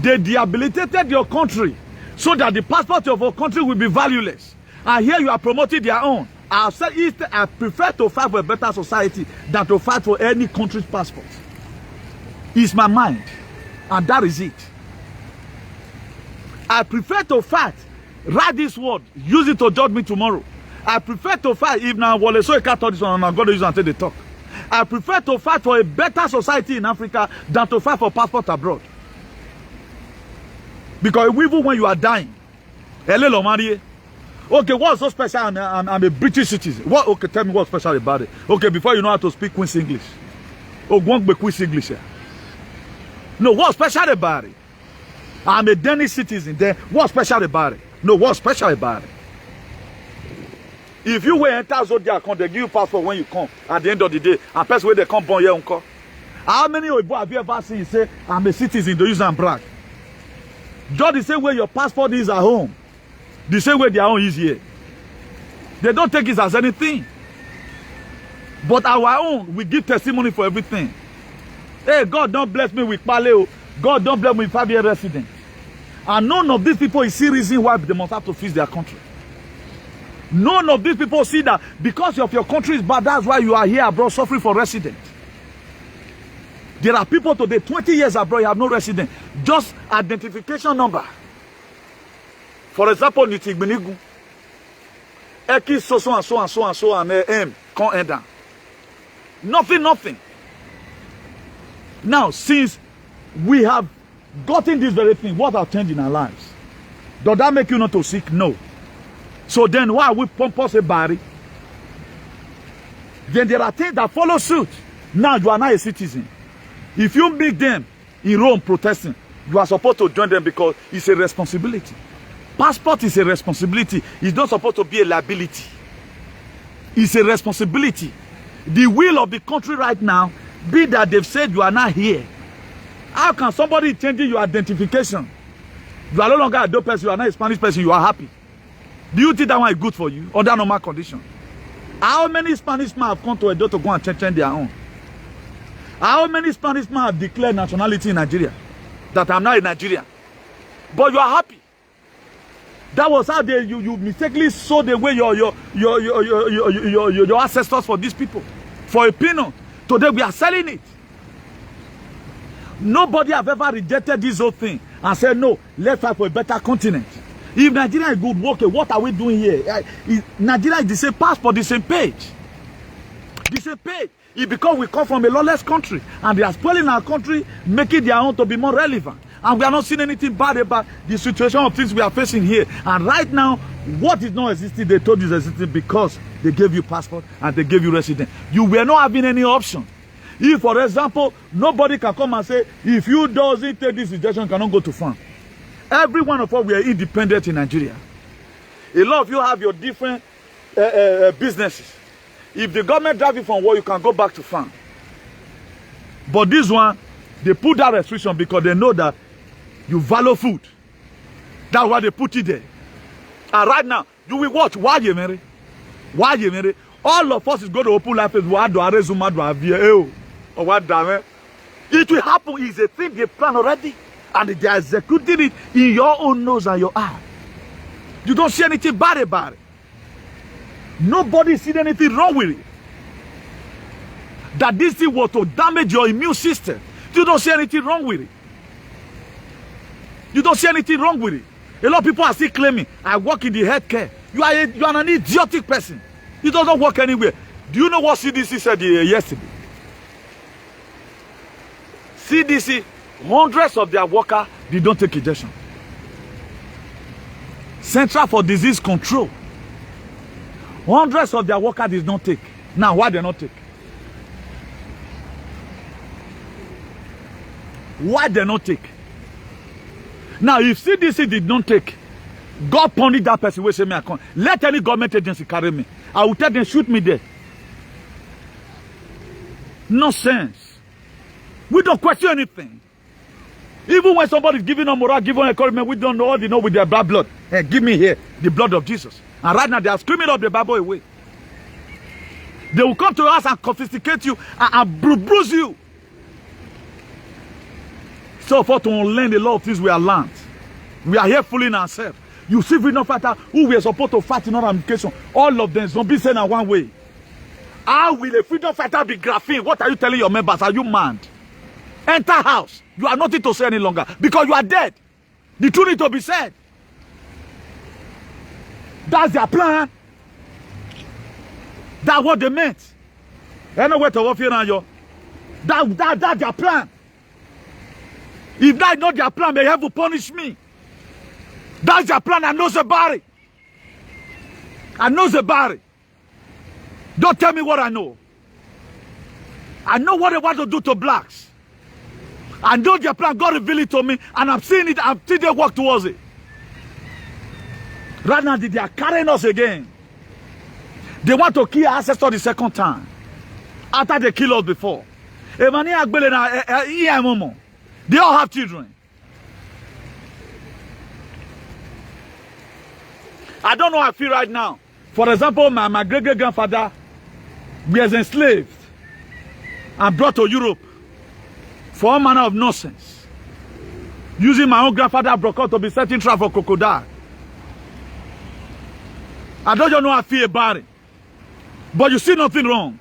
[SPEAKER 1] They rehabilitated your country so that the passport of your country will be valueless. And here you are promoting their own. I said I prefer to fight for a better society than to fight for any country's passport. It's my mind. And that is it. I prefer to fight. Write this word. Use it to judge me tomorrow. I prefer to fight. If now Wale so I can't talk this one, I'm going to use it until they talk. I prefer to fight for a better society in Africa than to fight for passport abroad. Because even when you are dying, okay, what's so special? I'm a British citizen. What? Okay, tell me what's special about it. Okay, before you know how to speak Queen's English. Oh, go on, Queen's English here. No, what's special about it? I'm a Danish citizen. Then what's special about it? No, what's special about it? If you were enter Zodiac, they give you passport when you come. At the end of the day, a person where they come born here, uncle. How many of you have you ever seen say I'm a citizen? Do use and brag? Just the same way your passport is at home. The same way their own is here. They don't take it as anything. But our own, we give testimony for everything. Hey, God don't bless me with paleo. God don't bless me with 5-year resident. And none of these people is see reason why they must have to fix their country. None of these people see that because of your country is bad, that's why you are here abroad suffering for resident. There are people today, 20 years abroad, you have no resident. Just identification number. For example, Nitigbenigu. Eki so and so and so and so and M. Can't end down. Nothing. Now, since we have gotten this very thing, what have changed in our lives? Does that make you not to seek? No. So then why we pompous a body? Then there are things that follow suit. Now you are not a citizen. If you meet them in Rome protesting, you are supposed to join them because it's a responsibility. Passport is a responsibility. It's not supposed to be a liability. It's a responsibility. The will of the country right now be that they've said you are not here. How can somebody change your identification? You are no longer a dope person, you are not a Spanish person, you are happy. Do you think that one is good for you under normal condition? How many Spanish men have come to Edo to go and change their own? How many Spanish men have declared nationality in Nigeria? That I'm not a Nigerian. But you are happy. That was how you mistakenly sold away your ancestors for these people. For a peanut. Today we are selling it. Nobody have ever rejected this whole thing and said, no, let's fight for a better continent. If Nigeria is good, okay, what are we doing here? Nigeria is the same passport, the same page. The same page. It's because we come from a lawless country and they are spoiling our country, making their own to be more relevant. And we are not seeing anything bad about the situation of things we are facing here. And right now, what is not existing, they told you is existing because they gave you passport and they gave you residence. You were not having any option. If, for example, nobody can come and say, if you doesn't take this rejection, you cannot go to farm. Every one of us, we are independent in Nigeria. A lot of you have your different businesses. If the government drive you from work, you can go back to farm. But this one, they put that restriction because they know that you value food. That's why they put it there. And right now, you will watch. Why you marry? Why you marry? All of us is going to open life as what do I resume? Or what damn? It will happen. It's a thing they plan already. And they are executing it in your own nose and your eye. You don't see anything bad about it. Nobody sees anything wrong with it. That this thing was to damage your immune system. You don't see anything wrong with it. You don't see anything wrong with it. A lot of people are still claiming, I work in the healthcare. You are an idiotic person. You don't work anywhere. Do you know what CDC said yesterday? CDC, hundreds of their workers, they don't take injection. Central for Disease Control. Hundreds of their workers did not take. Now, why they not take? Why they not take? Now, if CDC did not take, God punish that person who say me I can't. Let any government agency carry me. I will tell them, shoot me there. Nonsense. We don't question anything. Even when somebody is giving us moral, giving us encouragement, we don't know all they know with their bad blood. Hey, give me here the blood of Jesus. And right now they are screaming up the Bible away. They will come to us and confiscate you and bruise you. So for to unlearn a lot of things we are learned. We are here fooling ourselves. You see freedom fighter who we are supposed to fight in our ramification. All of them zombies sent in one way. How will a freedom fighter be graphene? What are you telling your members? Are you mad? Enter house. You are nothing to say any longer because you are dead. The truth need to be said. That's their plan. That's what they meant. Anyway, to warfare now, yo. That's their plan. If that's not their plan, they have to punish me. That's their plan. I know about it. I know about it. Don't tell me what I know. I know what they want to do to blacks. I know their plan. God revealed it to me, and I'm seeing it. I'm seeing they work towards it. Right now, they are carrying us again. They want to kill our ancestors the second time. After they killed us before. They all have children. I don't know how I feel right now. For example, my great-great-grandfather was enslaved and brought to Europe for all manner of nonsense. Using my own grandfather broke out to be setting trap for crocodile. I don't know how I feel about it. But you see nothing wrong.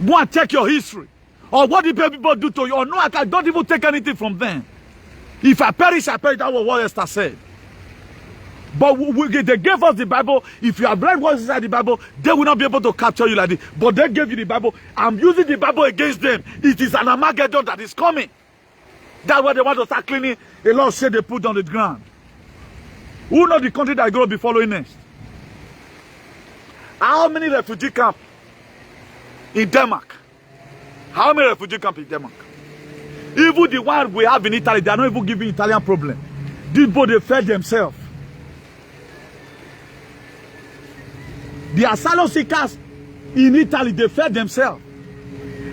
[SPEAKER 1] Go and check your history. Or what did people do to you? Or no, I don't even take anything from them. If I perish, I perish. That was what Esther said. But they gave us the Bible. If you have read what's inside the Bible, they will not be able to capture you like this. But they gave you the Bible. I'm using the Bible against them. It is an Armageddon that is coming. That's why they want to start cleaning a lot of shit they put on the ground. Who knows the country that is going to be following next? How many refugee camps in Denmark? How many refugee camps in Denmark? Even the one we have in Italy, they are not even giving Italian problem. These people, they fed themselves. The asylum seekers in Italy, they fed themselves.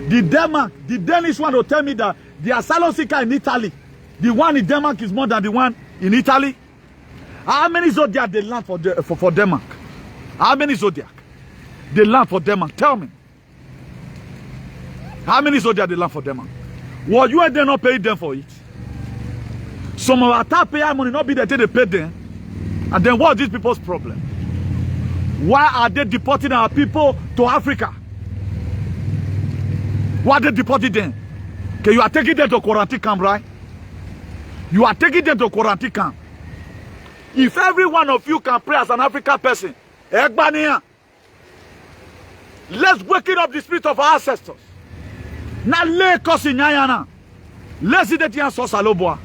[SPEAKER 1] The Danish one will tell me that the asylum seeker in Italy, the one in Denmark is more than the one in Italy. How many zodiac they land for Denmark? How many zodiac they land for Denmark? Tell me. How many zodiac they land for Denmark? Well, you ain't there not paying them for it. Some of our taxpayer money not be there till they pay them. And then what is these people's problem? Why are they deporting our people to Africa? Why are they deporting them? Okay, you are taking them to quarantine camp, right? You are taking them to quarantine camp. If every one of you can pray as an African person, let's wake up the spirit of our ancestors. Now let us in Nyana. Let's see that you are so saloboa.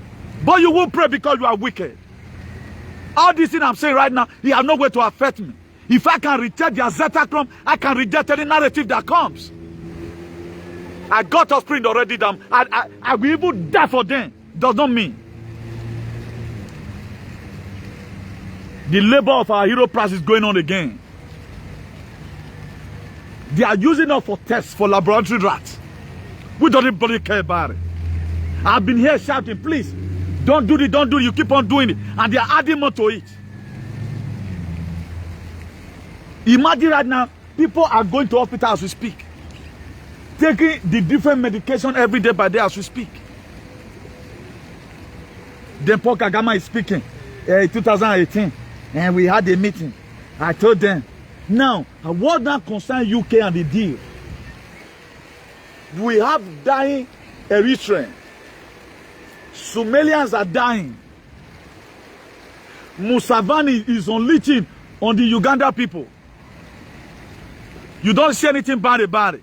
[SPEAKER 1] But you won't pray because you are wicked. All this thing I'm saying right now, it has no way to affect me. If I can reject the Zetacron, I can reject any narrative that comes. I got a sprint already down. I will even die for them. Does not mean. The labor of our hero price is going on again. They are using us for tests, for laboratory rats. We don't even care about it. I've been here shouting, please, don't do it, don't do it. You keep on doing it. And they are adding more to it. Imagine right now, people are going to hospital as we speak. Taking the different medication every day by day as we speak. Then Paul Kagame is speaking. 2018. And we had a meeting. I told them, now, what now concerns UK and the deal? We have dying Eritreans. Somalians are dying. Museveni is unleashing on the Uganda people. You don't see anything bad about it.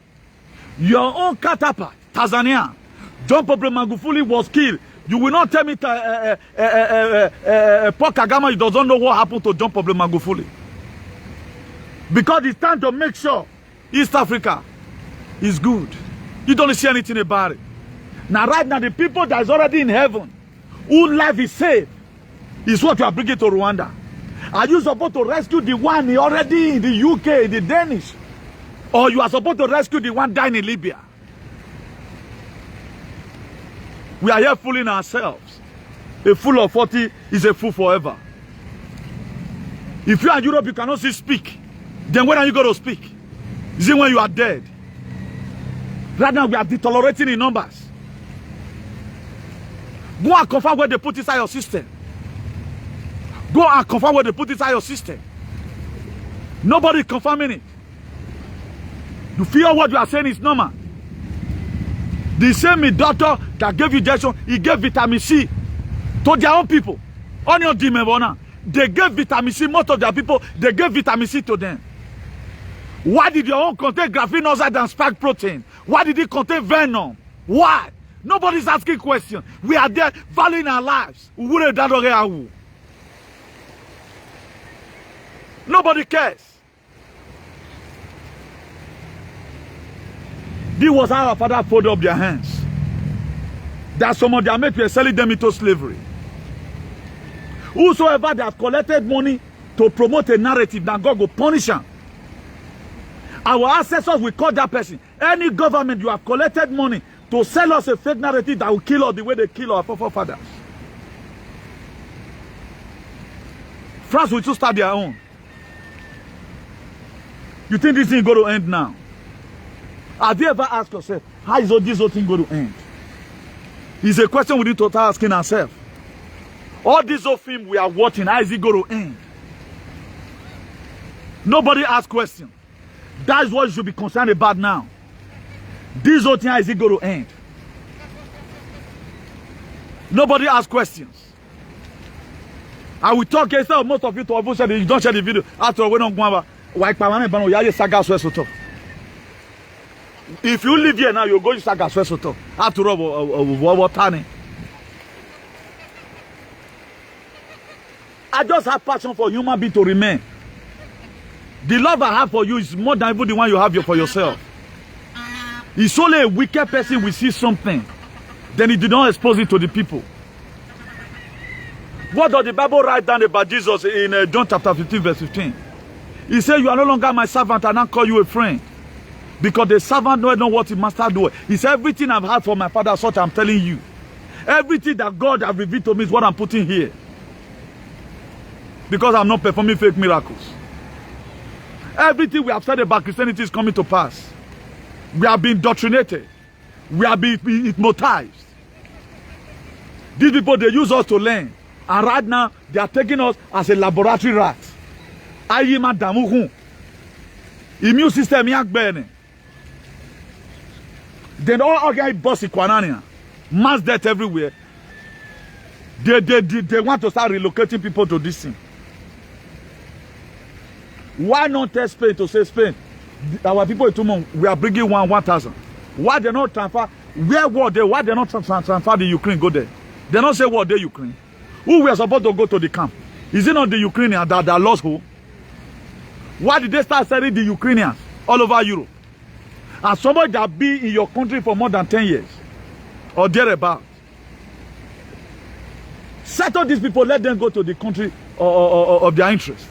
[SPEAKER 1] Your own counterpart, Tanzania, John Pombe Magufuli was killed. You will not tell me Paul Kagame doesn't know what happened to John Pombe Magufuli. Because it's time to make sure East Africa is good. You don't see anything about it. Now, right now, the people that is already in heaven, whose life is safe, is what you are bringing to Rwanda. Are you supposed to rescue the one already in the UK, the Danish? Or you are supposed to rescue the one dying in Libya? We are here fooling ourselves. A fool of 40 is a fool forever. If you are in Europe, you cannot see speak. Then when are you going to speak? Is it when you are dead? Right now, we are tolerating in numbers. Go and confirm where they put inside your system. Go and confirm where they put inside your system. Nobody is confirming it. You feel what you are saying is normal. The same doctor that gave you injection, he gave vitamin C to their own people. On your demon, they gave vitamin C, most of their people, they gave vitamin C to them. Why did your own contain graphene oxide and spike protein? Why did it contain venom? Why? Nobody's asking questions. We are there valuing our lives. Nobody cares. This was how our father folded up their hands. That some of their mates were selling them into slavery. Whosoever that collected money to promote a narrative, that God will punish them. Our ancestors will call that person. Any government, you have collected money to sell us a fake narrative that will kill us the way they kill our forefathers. France will just start their own. You think this thing is going to end now? Have you ever asked yourself, how is this whole thing going to end? It's a question we need to start asking ourselves. All this whole film we are watching, how is it going to end? Nobody asks questions. That is what you should be concerned about now. This whole thing, how is it going to end? Nobody asks questions. I will talk instead of most of you to avoid share you don't share the video. After we don't go over. If you live here now, you're going to Saga Swesoto. After all, I just have passion for human being to remain. The love I have for you is more than even the one you have for yourself. It's only a wicked person will see something, then he did not expose it to the people. What does the Bible write down about Jesus in John chapter 15 verse 15? He said, you are no longer my servant, and I call you a friend. Because the servant knows not what his master does. He said, everything I've had from my father, such I'm telling you. Everything that God has revealed to me is what I'm putting here. Because I'm not performing fake miracles. Everything we have said about Christianity is coming to pass. We have been indoctrinated. We have been hypnotized. These people, they use us to learn. And right now, they are taking us as a laboratory rat. Ayima damuhun. Immune system yak burning. Then all organic bossy kwanania. Mass death everywhere. They want to start relocating people to this thing. Why not tell Spain to say, Spain, our people in 2 months, we are bringing 1,000. Why they not transfer? Where were they? Why they not transfer the Ukraine? Go there. They not say what they Ukraine. Who we are supposed to go to the camp? Is it not the Ukrainians that lost hope? Why did they start sending the Ukrainians all over Europe? And somebody that be in your country for more than 10 years or thereabout. Settle these people, let them go to the country of their interest.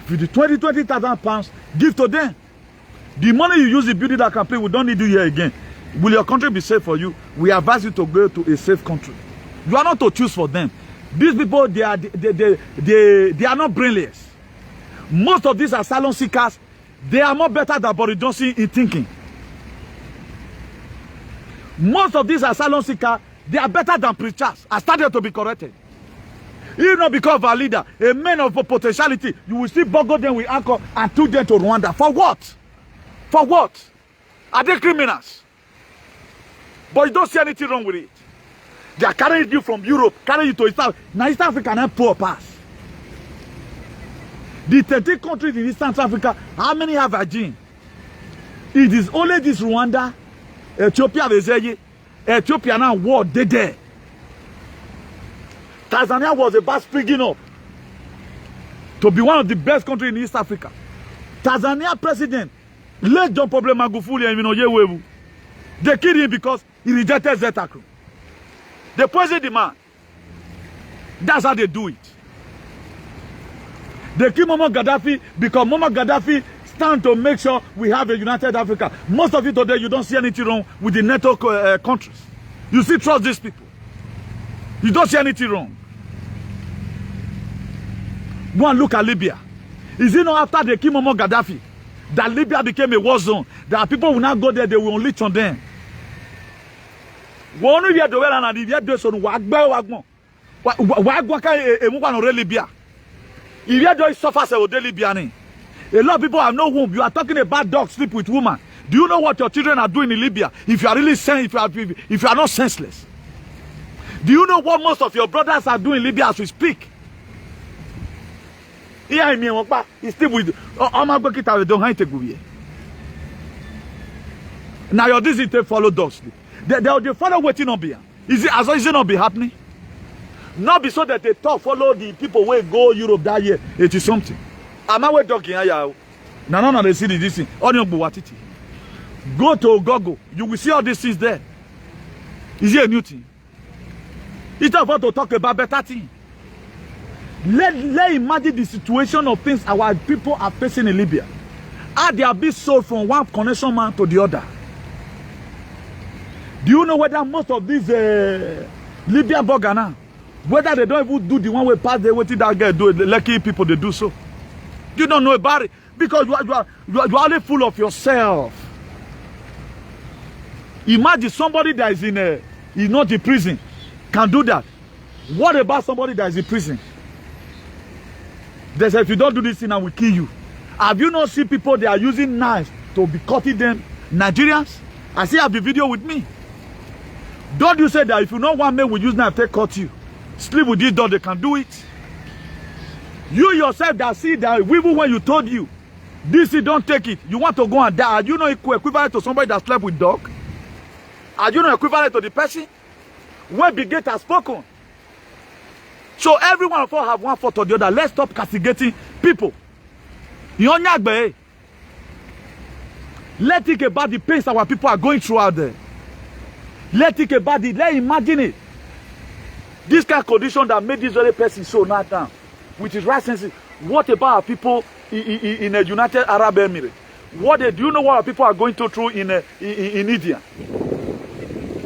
[SPEAKER 1] With the 20,000 pounds, give to them. The money you use to build that campaign, we don't need you here again. Will your country be safe for you? We advise you to go to a safe country. You are not to choose for them. These people, they are not brainless. Most of these asylum seekers, they are more better than Boris Johnson in thinking. Most of these asylum seekers, they are better than preachers. I started to be corrected. Even not because of our leader, a man of potentiality, you will still boggle them with alcohol and took them to Rwanda. For what? For what? Are they criminals? But you don't see anything wrong with it. They are carrying you from Europe, carrying you to East Africa. Now East Africa not poor pass. The 13 countries in East Africa, how many have Virgin? It is only this Rwanda, Ethiopia, Ethiopia now war they there. Tanzania was about springing up to be one of the best countries in East Africa. Tanzania president, let John Problem Magufuli and Yewewu. They killed him because he rejected Zetaku. They poisoned the man. That's how they do it. They kill Muammar Gaddafi because Muammar Gaddafi stand to make sure we have a united Africa. Most of you today, you don't see anything wrong with the NATO countries. You still trust these people. You don't see anything wrong. Go and look at Libya. Is it not after they kill Muammar Gaddafi that Libya became a war zone? That people will not go there, they will unleash on them. One year the well and the year do so wagba Libya. If you don't suffer so Libya. A lot of people have no home. You are talking about dogs sleep with women. Do you know what your children are doing in Libya? If you are really if you are not senseless. Do you know what most of your brothers are doing in Libya as we speak? Here I mean, he's still with now your this is follow dogs. They follow waiting on behind. Is it not be happening? Not be so that they talk, follow the people where go Europe that year. It is something. Am I way talking here? No, they see this thing. Onion Buwatiti. Go to Google. You will see all these things there. Is it a new thing? It's not about to talk about better thing. Let imagine the situation of things our people are facing in Libya. How they are being sold from one connection man to the other. Do you know whether most of these Libyan burger now, whether they don't even do the one way past the way that guy do it, lucky people they do so. You don't know about it because you are only full of yourself. Imagine somebody that is is not in prison can do that. What about somebody that is in prison? They say if you don't do this thing, I will kill you. Have you not seen people that are using knives to be cutting them? Nigerians? I see have the video with me. Don't you say that if you know one man will use knife to cut you? Sleep with this dog, they can do it. You yourself that see that even when you told you, this don't take it, you want to go and die. Are you not equivalent to somebody that slept with dog? Are you not equivalent to the person? When Big Gate has spoken. So every one of us have one fault or the other. Let's stop castigating people. Let think about the pains our people are going through out there. Let's think about it. Let's imagine it. This kind of condition that made this very person so now down with his right senses. What about our people in the United Arab Emirates? Do you know what our people are going through in India?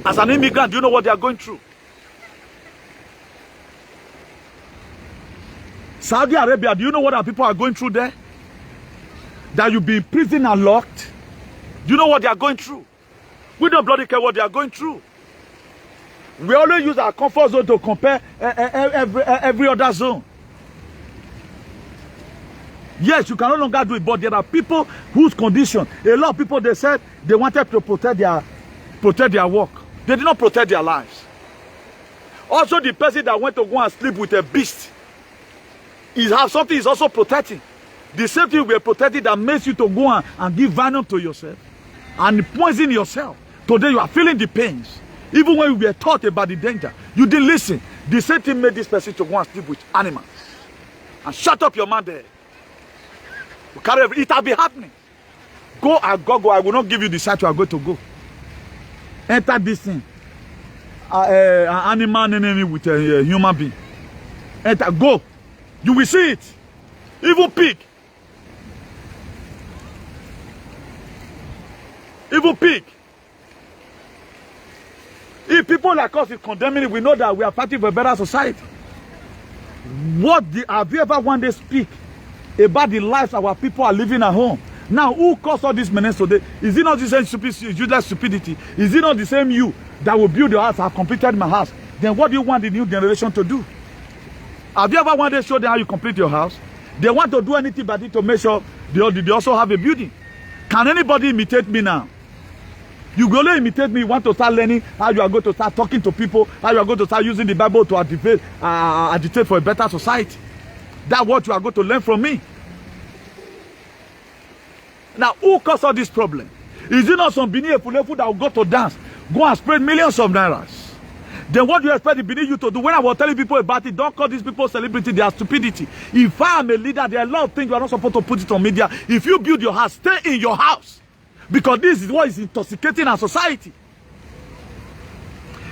[SPEAKER 1] As an immigrant, do you know what they are going through? Saudi Arabia, do you know what our people are going through there? That you'll be in prison and locked. Do you know what they are going through? We don't bloody care what they are going through. We always use our comfort zone to compare every other zone. Yes, you can no longer do it, but there are people whose condition, a lot of people, they said they wanted to protect their work. They did not protect their lives. Also, the person that went to go and sleep with a beast, something is also protecting. The same thing we are protecting that makes you to go and give venom to yourself and poison yourself. Today you are feeling the pains. Even when we were taught about the danger, you didn't listen. The same thing made this person to go and sleep with animals. And shut up your man there. It will be happening. Go. I will not give you the site you are going to go. Enter this thing. An animal enemy with a human being. Enter. Go. You will see it. Even pig. Even pig. If people like us is condemning it, we know that we are fighting for a better society. Have you ever one day speak about the lives our people are living at home? Now, who caused all this menace today? Is it not the same useless stupidity? Is it not the same you that will build your house? I've completed my house. Then what do you want the new generation to do? Have you ever one day showed them how you complete your house? They want to do anything but it to make sure they also have a building. Can anybody imitate me now? You go to imitate me, you want to start learning how you are going to start talking to people, how you are going to start using the Bible to agitate for a better society. That's what you are going to learn from me. Now, who caused all this problem? Is it not some Bini Efulefu that will go to dance, go and spread millions of nairas? Then what do you expect the Bini you to do? When I was telling people about it, don't call these people celebrity, they are stupidity. If I am a leader, there are a lot of things you are not supposed to put it on media. If you build your house, stay in your house. Because this is what is intoxicating our society.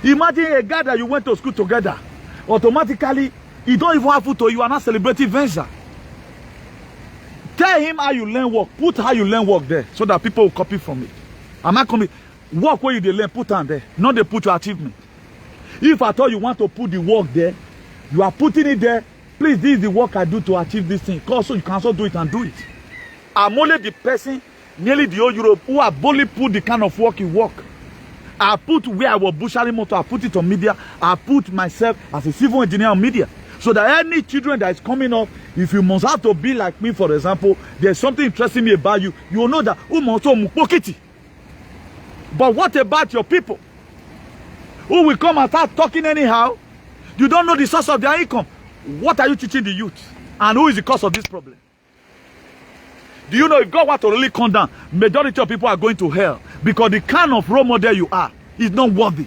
[SPEAKER 1] Imagine a guy that you went to school together. Automatically, he don't even have food to you are not celebrating venture. Tell him how you learn work. Put how you learn work there so that people will copy from it. Am I coming? Work where you learn, put on there. Not they put your achievement. If at all you want to put the work there, you are putting it there. Please, this is the work I do to achieve this thing. Also, you can also do it and do it. I'm only the person, nearly the whole Europe, who have boldly put the kind of work you work. I put where I was butchering motor, I put it on media. I put myself as a civil engineer on media. So that any children that is coming up, if you must have to be like me, for example, there's something interesting me about you, you will know that but what about your people? Who will come and start talking anyhow? You don't know the source of their income. What are you teaching the youth? And who is the cause of this problem? Do you know if God wants to really come down, majority of people are going to hell because the kind of role model you are is not worthy.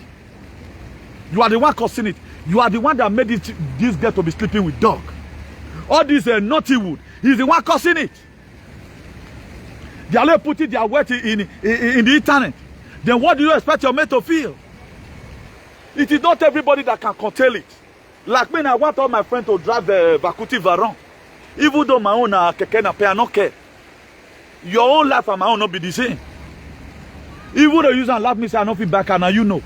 [SPEAKER 1] You are the one causing it. You are the one that made this girl to be sleeping with dog. All this naughty wood, he's the one causing it. They are putting their weight in the internet. Then what do you expect your mate to feel? It is not everybody that can control it. Like me, I want all my friends to drive the Vakuti Varon. Even though my own keke na pay, I don't care. Your own life and my own not be the same. Even though you use and laugh me, say I don't feel back, and now you know.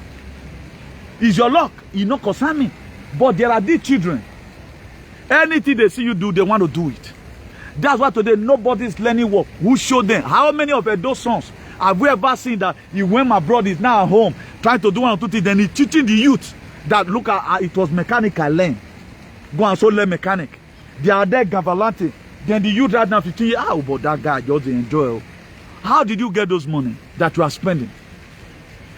[SPEAKER 1] It's your luck. You not concern me. But there are these children. Anything they see you do, they want to do it. That's why today nobody's learning work. Who showed them? How many of those sons have we ever seen that he went abroad, is now at home, trying to do one or two things, then he's teaching the youth that look at it was mechanic I learned. Go and so learn mechanic. They are there gavalante. Then the youth right now 15 years, but that guy just enjoy. How did you get those money that you are spending?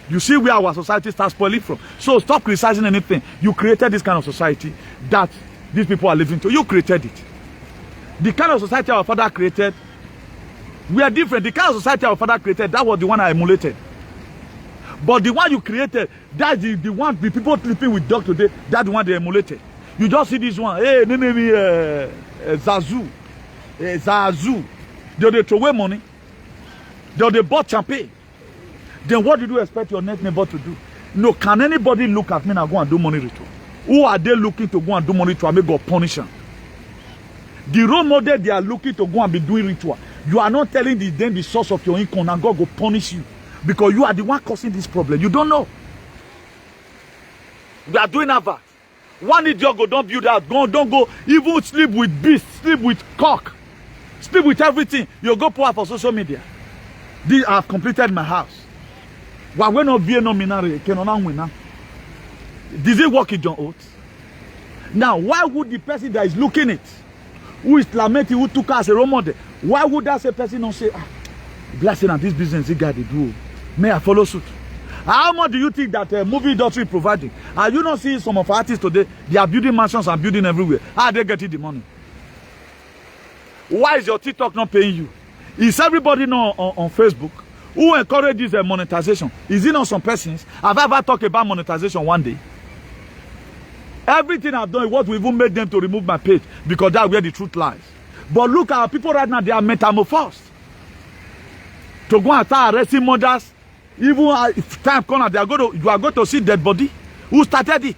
[SPEAKER 1] You see where our society starts spoiling from. So stop criticizing anything. You created this kind of society that these people are living to. You created it. The kind of society our father created, we are different. The kind of society our father created, that was the one I emulated. But the one you created, that's the one the people sleeping with dog today, that's the one they emulated. You just see this one, hey, Zazu. Zazu. They throw away money. They bought champagne. Then what did you expect your next neighbor to do? No, can anybody look at me and go and do money ritual? Who are they looking to go and do money ritual and make God punish them? The role model they are looking to go and be doing ritual. You are not telling them the source of your income, and God will punish you because you are the one causing this problem. You don't know. We are doing that. One idiot go don't build that. Don't go even sleep with beasts, sleep with cock, sleep with everything. You go pour for social media. This I have completed my house. Why we not be no minare? Cannot win now. Does it work in your oath? Now, why would the person that is looking it, who is lamenting, who took us as a role model, why would that same person not say, blessing at this business, this guy they do, may I follow suit? How much do you think that movie industry is providing? Are you not seeing some of our artists today? They are building mansions and building everywhere. How are they getting the money? Why is your TikTok not paying you? Is everybody not on Facebook? Who encourages monetization? Is it not some persons? Have I ever talked about monetization one day? Everything I've done is what we even made them to remove my page because that's where the truth lies. But look at people right now, they are metamorphosed. To go and start arresting mothers. Even if time comes, you are going to see dead body. Who started it?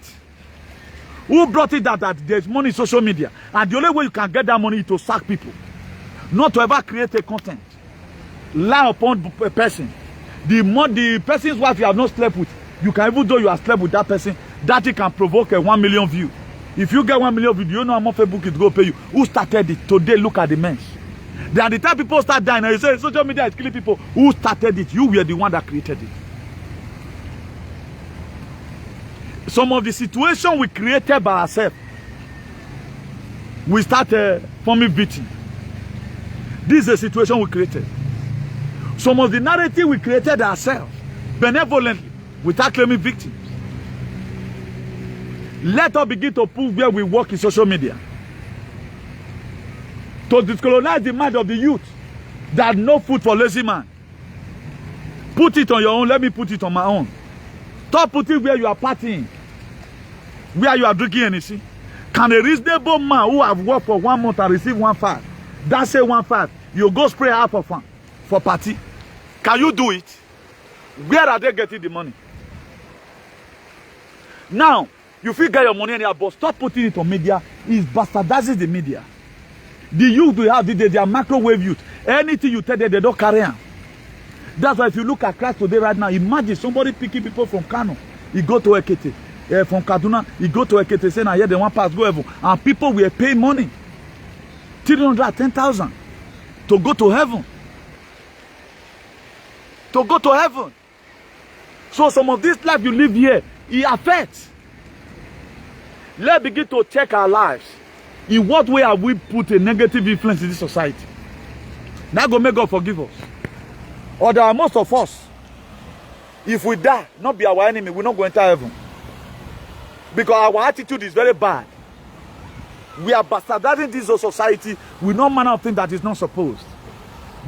[SPEAKER 1] Who brought it that there's money in social media? And the only way you can get that money is to sack people. Not to ever create a content. Lie upon a person. The person's wife you have not slept with, you can, even though you have slept with that person, that it can provoke a 1 million view. If you get 1 million view, do you know how much Facebook is going to pay you? Who started it? Today, look at the mess. Then the time people start dying, and you say social media is killing people. Who started it? You were the one that created it. Some of the situation we created by ourselves, we started forming victim. This is a situation we created. Some of the narrative we created ourselves, benevolently, without claiming victims. Let us begin to prove where we work in social media. To decolonize the mind of the youth that no food for lazy man. Put it on your own. Let me put it on my own. Stop putting where you are partying, where you are drinking anything. Can a reasonable man who have worked for 1 month and receive 1.5, that say 1.5, you go spray half of one for party? Can you do it? Where are they getting the money? Now, you feel get your money anyhow, but stop putting it on media. It's bastardizing the media. The youth we have today, they are microwave youth. Anything you tell them, they don't carry on. That's why if you look at class today right now, imagine somebody picking people from Kano. He go to Ekete. From Kaduna, he go to Ekete, saying, I hear they want pass go heaven. And people will pay money. 310,000 to go to heaven. To go to heaven. So some of this life you live here, it affects. Let's begin to check our lives. In what way have we put a negative influence in this society? Now go make God forgive us. Or there are most of us, if we die, not be our enemy, we're not going to heaven. Because our attitude is very bad. We are bastardizing this society with no manner of thing that is not supposed.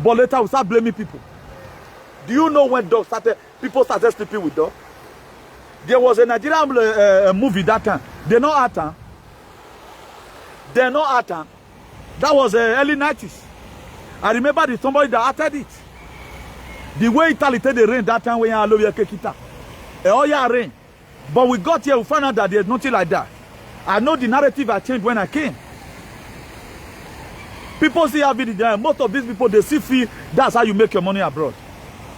[SPEAKER 1] But later we start blaming people. Do you know when dogs started, people started sleeping with dogs? There was a Nigerian movie that time. They're not acting. They're not acting. That was early 90s. I remember there's somebody that acted it. The way Italy take the rain that time when I love your kekita. Oh yeah, rain. But we got here, we found out that there's nothing like that. I know the narrative I changed when I came. People see have it there. Most of these people, they see feel that's how you make your money abroad.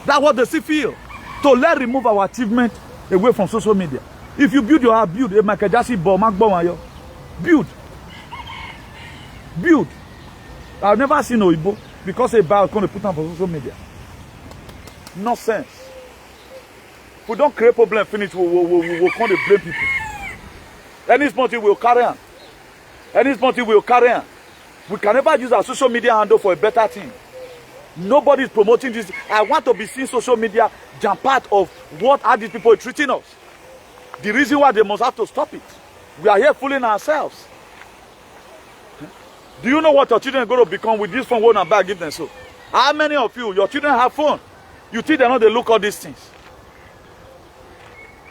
[SPEAKER 1] That's what they see feel. So let's remove our achievement away from social media. If you build your house, build. Build. Build. I've never seen Oibo because a bar is going to put on for social media. Nonsense. If we don't create problem, finish, we'll come to blame people. Any small thing will carry on. Any small thing will carry on. We can never use our social media handle for a better thing. Nobody is promoting this. I want to be seeing social media jam part of how these people are treating us. The reason why they must have to stop it. We are here fooling ourselves. Do you know what your children are going to become with this phone? Won't and bag give them so? How many of you, your children have phone? You think they know they look at these things?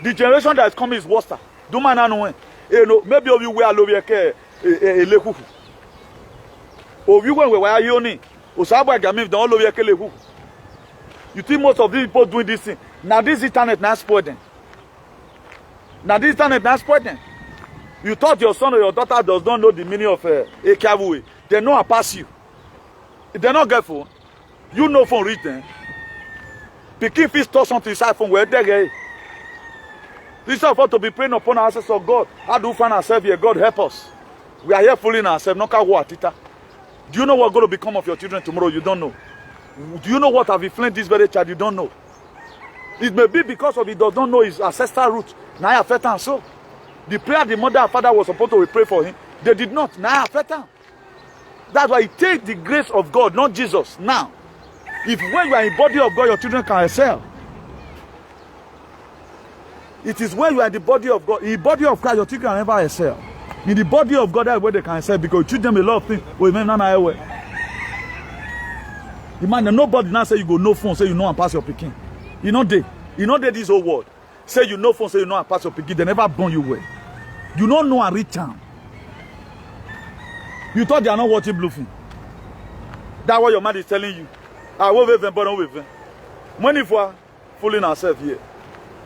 [SPEAKER 1] The generation that is coming is worse. Do man know? Maybe of you will love your care. Of you when we were yoni. You think most of these people doing this thing? Now this internet now spoil them. Now this internet now spoil them. You thought your son or your daughter does not know the meaning of a Kavuwe. They know I pass you. They not get phone. You know phone reach them. Pikin fit store something inside phone where they get. This is for to be praying upon our access of God. How do we find ourselves here? God help us. We are here fooling ourselves. No can what tita. Do you know what's going to become of your children tomorrow? You don't know. Do you know what have inflamed this very child? You don't know. It may be because of he does not know his ancestral roots. Now I affect him so. The prayer the mother and father was supposed to pray for him, they did not. Now I affect him. That's why it takes the grace of God, not Jesus. Now, if when you are in the body of God, your children can excel. It is when you are in the body of God, in the body of Christ, your children can never excel. In the body of God, that's where they can excel because you teach them a lot of things. Imagine nobody now say you go no phone, say you know and pass your picking. You know they this whole world. Say you know phone, say you know and pass your picking. They never born you well. You don't know and reach them. You thought they are not watching Bluefin. That's what your man is telling you. I will wait them, but don't wait them. Money for fooling ourselves here.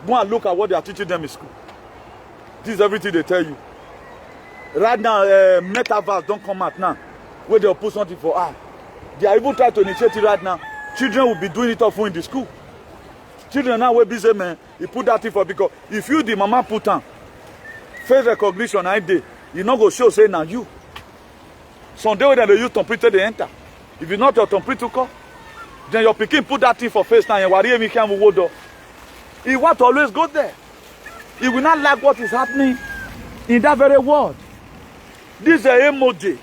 [SPEAKER 1] Go and look at what they are teaching them in school. This is everything they tell you. Right now, metaverse don't come out now. Where they'll put something for They are even trying to initiate it right now. Children will be doing it off in the school. Children now will be saying, man, you put that thing for because if you the mama put on face recognition I day, you not go show say now you. Sunday when they use computer they enter. If you not your computer call, then your pikin put that thing for face now and worry me can move door. He want to always go there. He will not like what is happening in that very world. This is a emoji.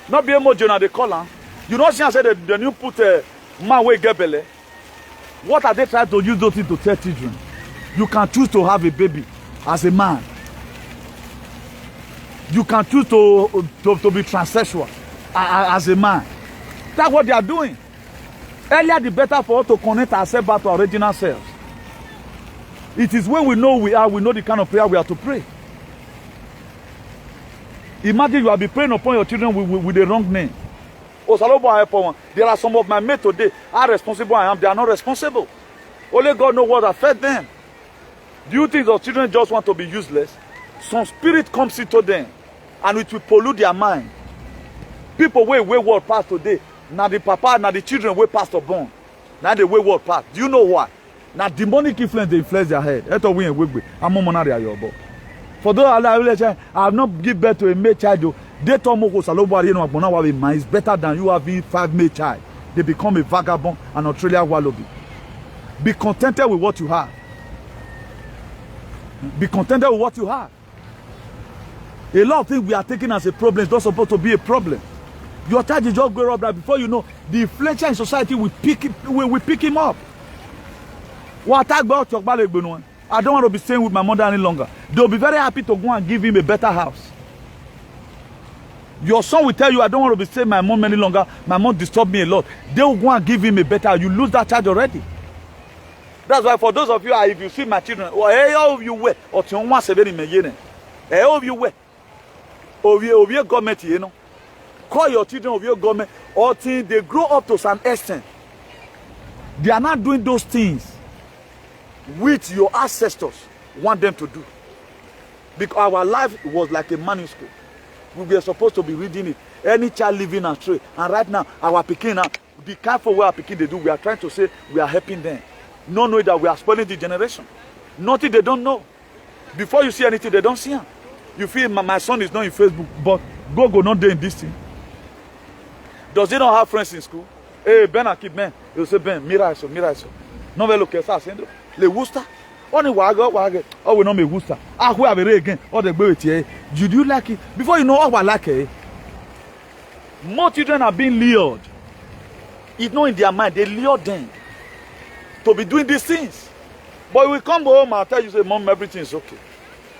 [SPEAKER 1] Not be emoji now they call her. You know she said that the new put a man way get belly. What are they trying to use those things to tell children? You can choose to have a baby as a man. You can choose to be transsexual as a man. That's what they are doing. Earlier the better for us to connect ourselves back to our original selves. It is when we know we know the kind of prayer we have to pray. Imagine you have been praying upon your children with the wrong name. There are some of my mates today are responsible I am. They are not responsible. Only God knows what affects them. Do you think your children just want to be useless? Some spirit comes into them and it will pollute their mind. People wayward past today. Now the papa, now the children way past the born. Now the wayward past. Do you know why? Now demonic influence they influence their head. For those I have not given birth to a male child. They told me it's better than you having 5 male child. They become a vagabond and Australia wallaby. Be contented with what you have. Be contented with what you have. A lot of things we are taking as a problem is not supposed to be a problem. Your child is just growing up that before you know the influencer in society will pick him up. What about I don't want to be staying with my mother any longer. They'll be very happy to go and give him a better house. Your son will tell you, I don't want to be staying with my mom any longer. My mom disturbed me a lot. They will go and give him a better. You lose that child already. That's why for those of you, if you see my children, or you wait, or you want to you wait, or your government, you know, call your children of your government, or till they grow up to some extent. They are not doing those things which your ancestors want them to do. Because our life was like a manuscript. We were supposed to be reading it. Any child living astray. And right now, our Pekin, be careful what our Pekin they do. We are trying to say we are helping them. Not knowing that we are spoiling the generation. Nothing they don't know. Before you see anything, they don't see them. You feel my son is not in Facebook, but go not doing this thing. Does he not have friends in school? Hey, Ben Akib, man. He'll say, Ben, mira eso. No ve lo que está haciendo. Le gusta. Only wage. Oh, we know me gusta. Who have it again? Oh, the baby. Did you like it? Before you know what I like it. More children are being lured. It's not in their mind. They lure them to be doing these things. But we come home and tell you, say, Mom, everything is okay.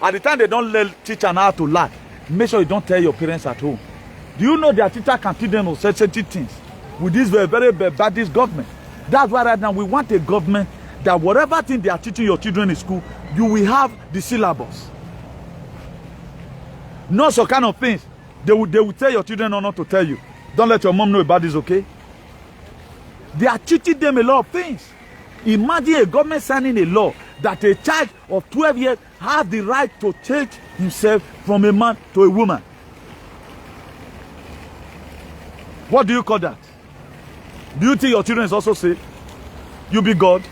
[SPEAKER 1] At the time they don't let teacher how to lie, make sure you don't tell your parents at home. Do you know their teacher can teach them certain things with this very bad this government? That's why right now we want a government that whatever thing they are teaching your children in school, you will have the syllabus. Not some kind of things. They will tell your children not to tell you. Don't let your mom know about this, okay? They are teaching them a lot of things. Imagine a government signing a law that a child of 12 years has the right to change himself from a man to a woman. What do you call that? Do you think your children is also saved? You be God.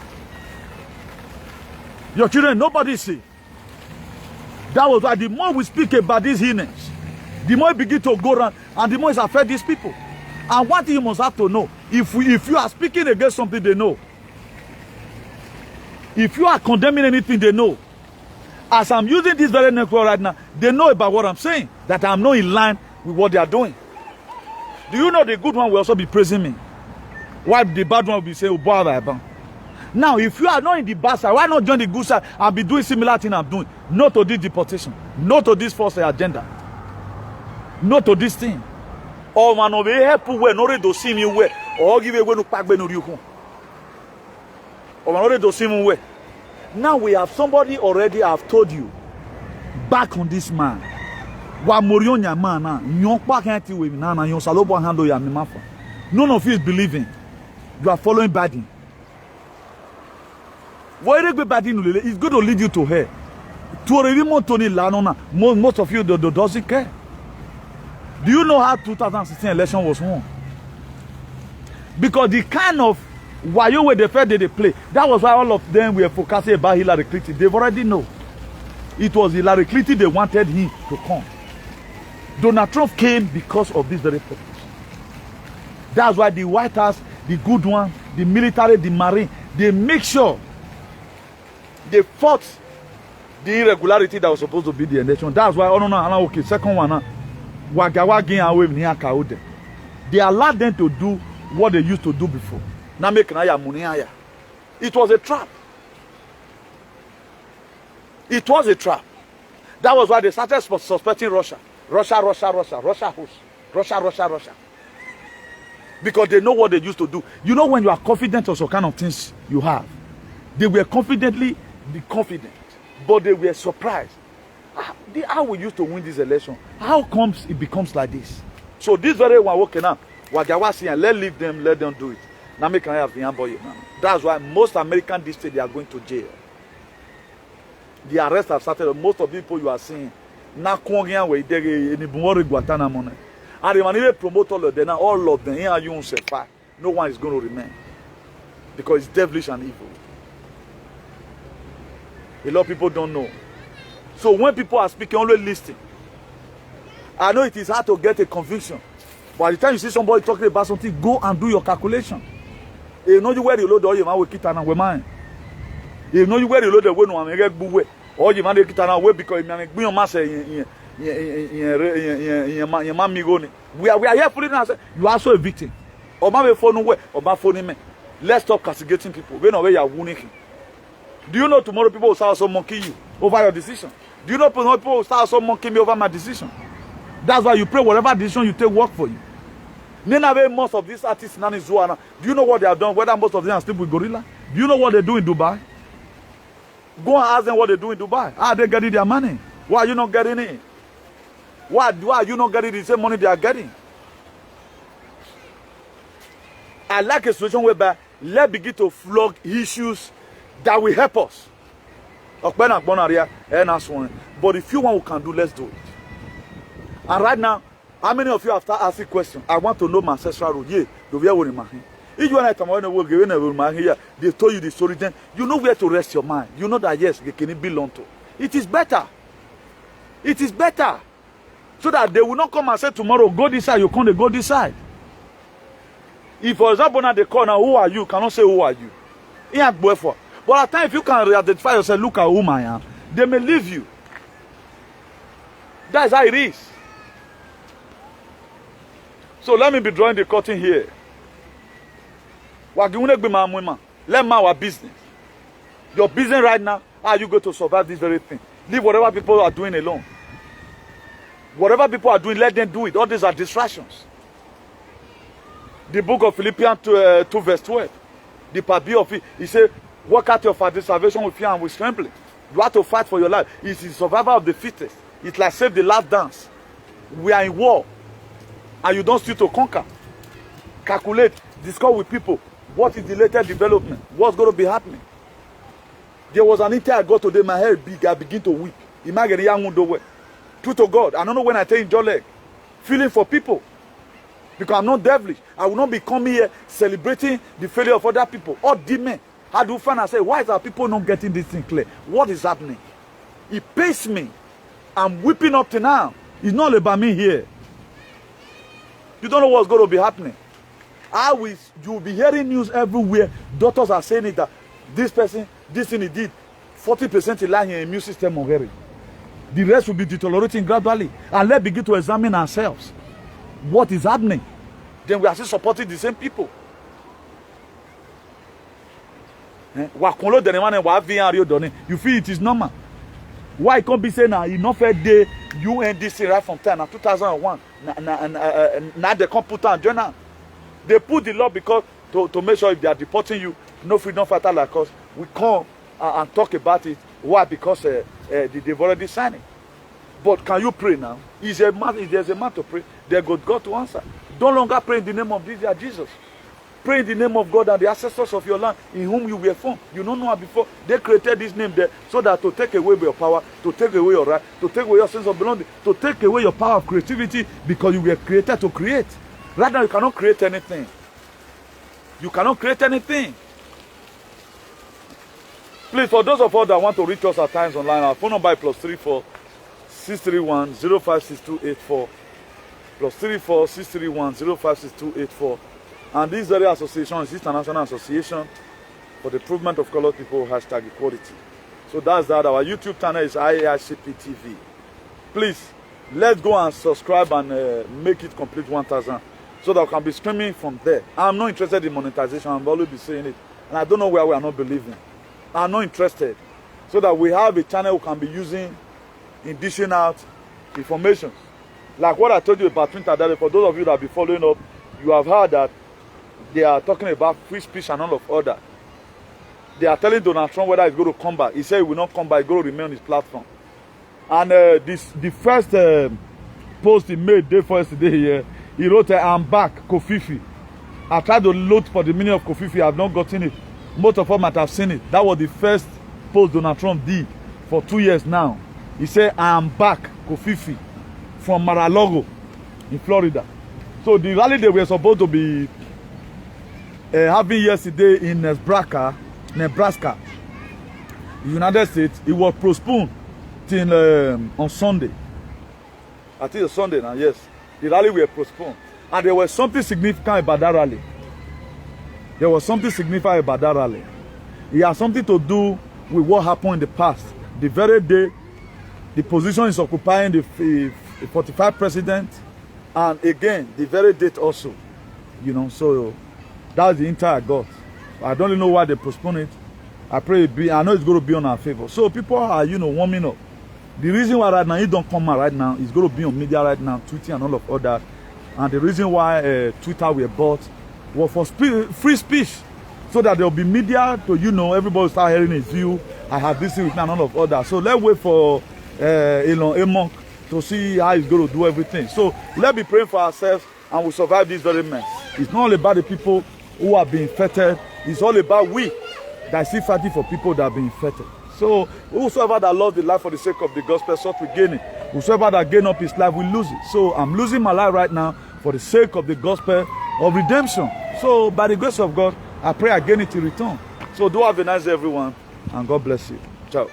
[SPEAKER 1] Your children, nobody is saved. That was why the more we speak about these healings, the more it begin to go around, and the more it affect these people. And one thing you must have to know, if you are speaking against something, they know. If you are condemning anything, they know. As I'm using this very network right now, they know about what I'm saying, that I'm not in line with what they are doing. Do you know the good one will also be praising me, while the bad one will be saying, oh, boy, now, if you are not in the bad side, why not join the good side and be doing similar thing I'm doing? No to this deportation. No to this false agenda. No to this thing. Oh, man, no, help where no to see me where, or give away no pack no you. Or man, to see me where. Now we have somebody already. I've told you. Back on this man. Wa morionya man na nyokpa kan ti we na na yon salobo handle ya me mafa. None of you is believing. You are following badin. It's going to lead you to hell. Most of you doesn't care. Do you know how 2016 election was won? Because the kind of wayo where they felt they play, that was why all of them were focusing about Hillary Clinton. They've already know. It was Hillary Clinton they wanted him to come. Donald Trump came because of this very purpose. That's why the White House, the good one, the military, the marine, they make sure they fought the irregularity that was supposed to be the election. That's why, oh no, okay, second one, they allowed them to do what they used to do before. Now make it was a trap. It was a trap. That was why they started suspecting Russia. Russia. Because they know what they used to do. You know when you are confident of some kind of things you have. They were confidently be confident, but they were surprised. How we used to win this election? How comes it becomes like this? So this very one working up. Wagawasi and let them do it. Now make can have the boy. That's why most American this state they are going to jail. The arrests have started. Most of the people you are seeing now Kongian way they any Bumori Guantanamo. And the man promote all of them. All of them here you won't survive. No one is going to remain because it's devilish and evil. A lot of people don't know. So when people are speaking, always listen. I know it is hard to get a conviction. But by the time you see somebody talking about something, go and do your calculation. You know you where you load all your man with kitana we man. You know you where you load the way no man get buwe. All your man dey kitana we because you man gbin your mass in man mi go ni. We are here putting us. You are also a victim. Or man be phone way, or man phone me. Let's stop castigating people. We know where you are winning. Do you know tomorrow people will start also monkey you over your decision? Do you know people will start also monkey me over my decision? That's why you pray whatever decision you take work for you. Most of these artists now in Rwanda, do you know what they have done? Whether most of them are still with gorilla? Do you know what they do in Dubai? Go and ask them what they do in Dubai. How are they getting their money? Why are you not getting it? Why are you not getting the same money they are getting? I like a situation whereby let's begin to flog issues that will help us. But if you want, we can do, let's do it. And right now, how many of you have started asking questions? I want to know my ancestral root. Yeah, if you want to they told you the story, then you know where to rest your mind. You know that yes, they can belong to. It is better. It is better. So that they will not come and say tomorrow, go this side, you can't go this side. If for example now they call now, who are you? Cannot say who are you. But at times if you can identify yourself, look at whom I am, they may leave you. That's how it is. So let me be drawing the curtain here. Let me our business. Your business right now, how are you going to survive this very thing? Leave whatever people are doing alone. Whatever people are doing, let them do it. All these are distractions. The book of Philippians 2 verse 12. The part B of it, he said, work out your salvation with fear and with trembling. You have to fight for your life. It's the survival of the fittest. It's like save the last dance. We are in war. And you don't still to conquer. Calculate, discuss with people. What is the latest development? What's going to be happening? There was an interview I got today, my hair big, I begin to weep. Imagine the young one. True to God, I don't know when I take your leg. Feeling for people. Because I'm not devilish. I will not be coming here celebrating the failure of other people. Or demon. How do you find and say, why is our people not getting this thing clear? What is happening? It pains me. I'm weeping up to now. It's not about me here. You don't know what's going to be happening. You will be hearing news everywhere. Doctors are saying it that this person, this thing he did, 40% is lying in the immune system already. The rest will be deteriorating gradually. And let's begin to examine ourselves. What is happening? Then we are still supporting the same people. You feel it is normal. Why can't be saying now enough a day UNDC right from 10 and 2001 now they can't put on journal. They put the law because to make sure if they are deporting you, no freedom fighter like us, we come and talk about it. Why? Because they've already signed it. But can you pray now? If there's a man to pray, they got God to answer. Don't longer pray in the name of Jesus. Pray in the name of God and the ancestors of your land in whom you were formed. You don't know how before. They created this name there so that to take away your power, to take away your right, to take away your sense of belonging, to take away your power of creativity because you were created to create. Right now you cannot create anything. You cannot create anything. Please, for those of us that want to reach us at times online, our phone number is +34 631 056284 +34 631 056284. And this very association is International Association for the Improvement of Colored People, #equality. So that's that. Our YouTube channel is IAICP TV. Please, let's go and subscribe and make it complete 1,000 so that we can be streaming from there. I'm not interested in monetization. I've always been saying it. And I don't know where we are not believing. I'm not interested. So that we have a channel we can be using in dishing out information. Like what I told you about Twitter, that for those of you that have been following up, you have heard that they are talking about free speech and all of other. They are telling Donald Trump whether he's going to come back. He said he will not come back. He's going to remain on his platform. And the first post he made day for yesterday here, he wrote, I'm back, Kofifi. I tried to look for the meaning of Kofifi. I have not gotten it. Most of us might have seen it. That was the first post Donald Trump did for 2 years now. He said, I am back, Kofifi, from Mar-a-Lago in Florida. So the rally they were supposed to be having yesterday in Nebraska, United States, it was postponed till on Sunday. I think it's Sunday now, yes. The rally was postponed. And there was something significant about that rally. There was something significant about that rally. It has something to do with what happened in the past. The very day the position is occupying the 45th president, and again, the very date also. You know, so that's the intel I got. I don't really know why they postponed it. I pray it be. I know it's going to be on our favor. So people are, you know, warming up. The reason why right now he don't come out right now is going to be on media right now, tweeting and all of that. And the reason why Twitter were bought was for free speech, so that there will be media to, you know, everybody start hearing his view. I have this thing with me and all of that. So let's wait for Elon Musk to see how he's going to do everything. So let's be praying for ourselves and we'll survive this very mess. It's not all about the people who are being infected. It's all about we that are still fighting for people that are being infected. So whosoever that lost the life for the sake of the gospel sought to gain it. Whosoever that gain up his life will lose it. So I'm losing my life right now for the sake of the gospel of redemption. So by the grace of God, I pray I gain it in return. So do have a nice day, everyone, and God bless you. Ciao.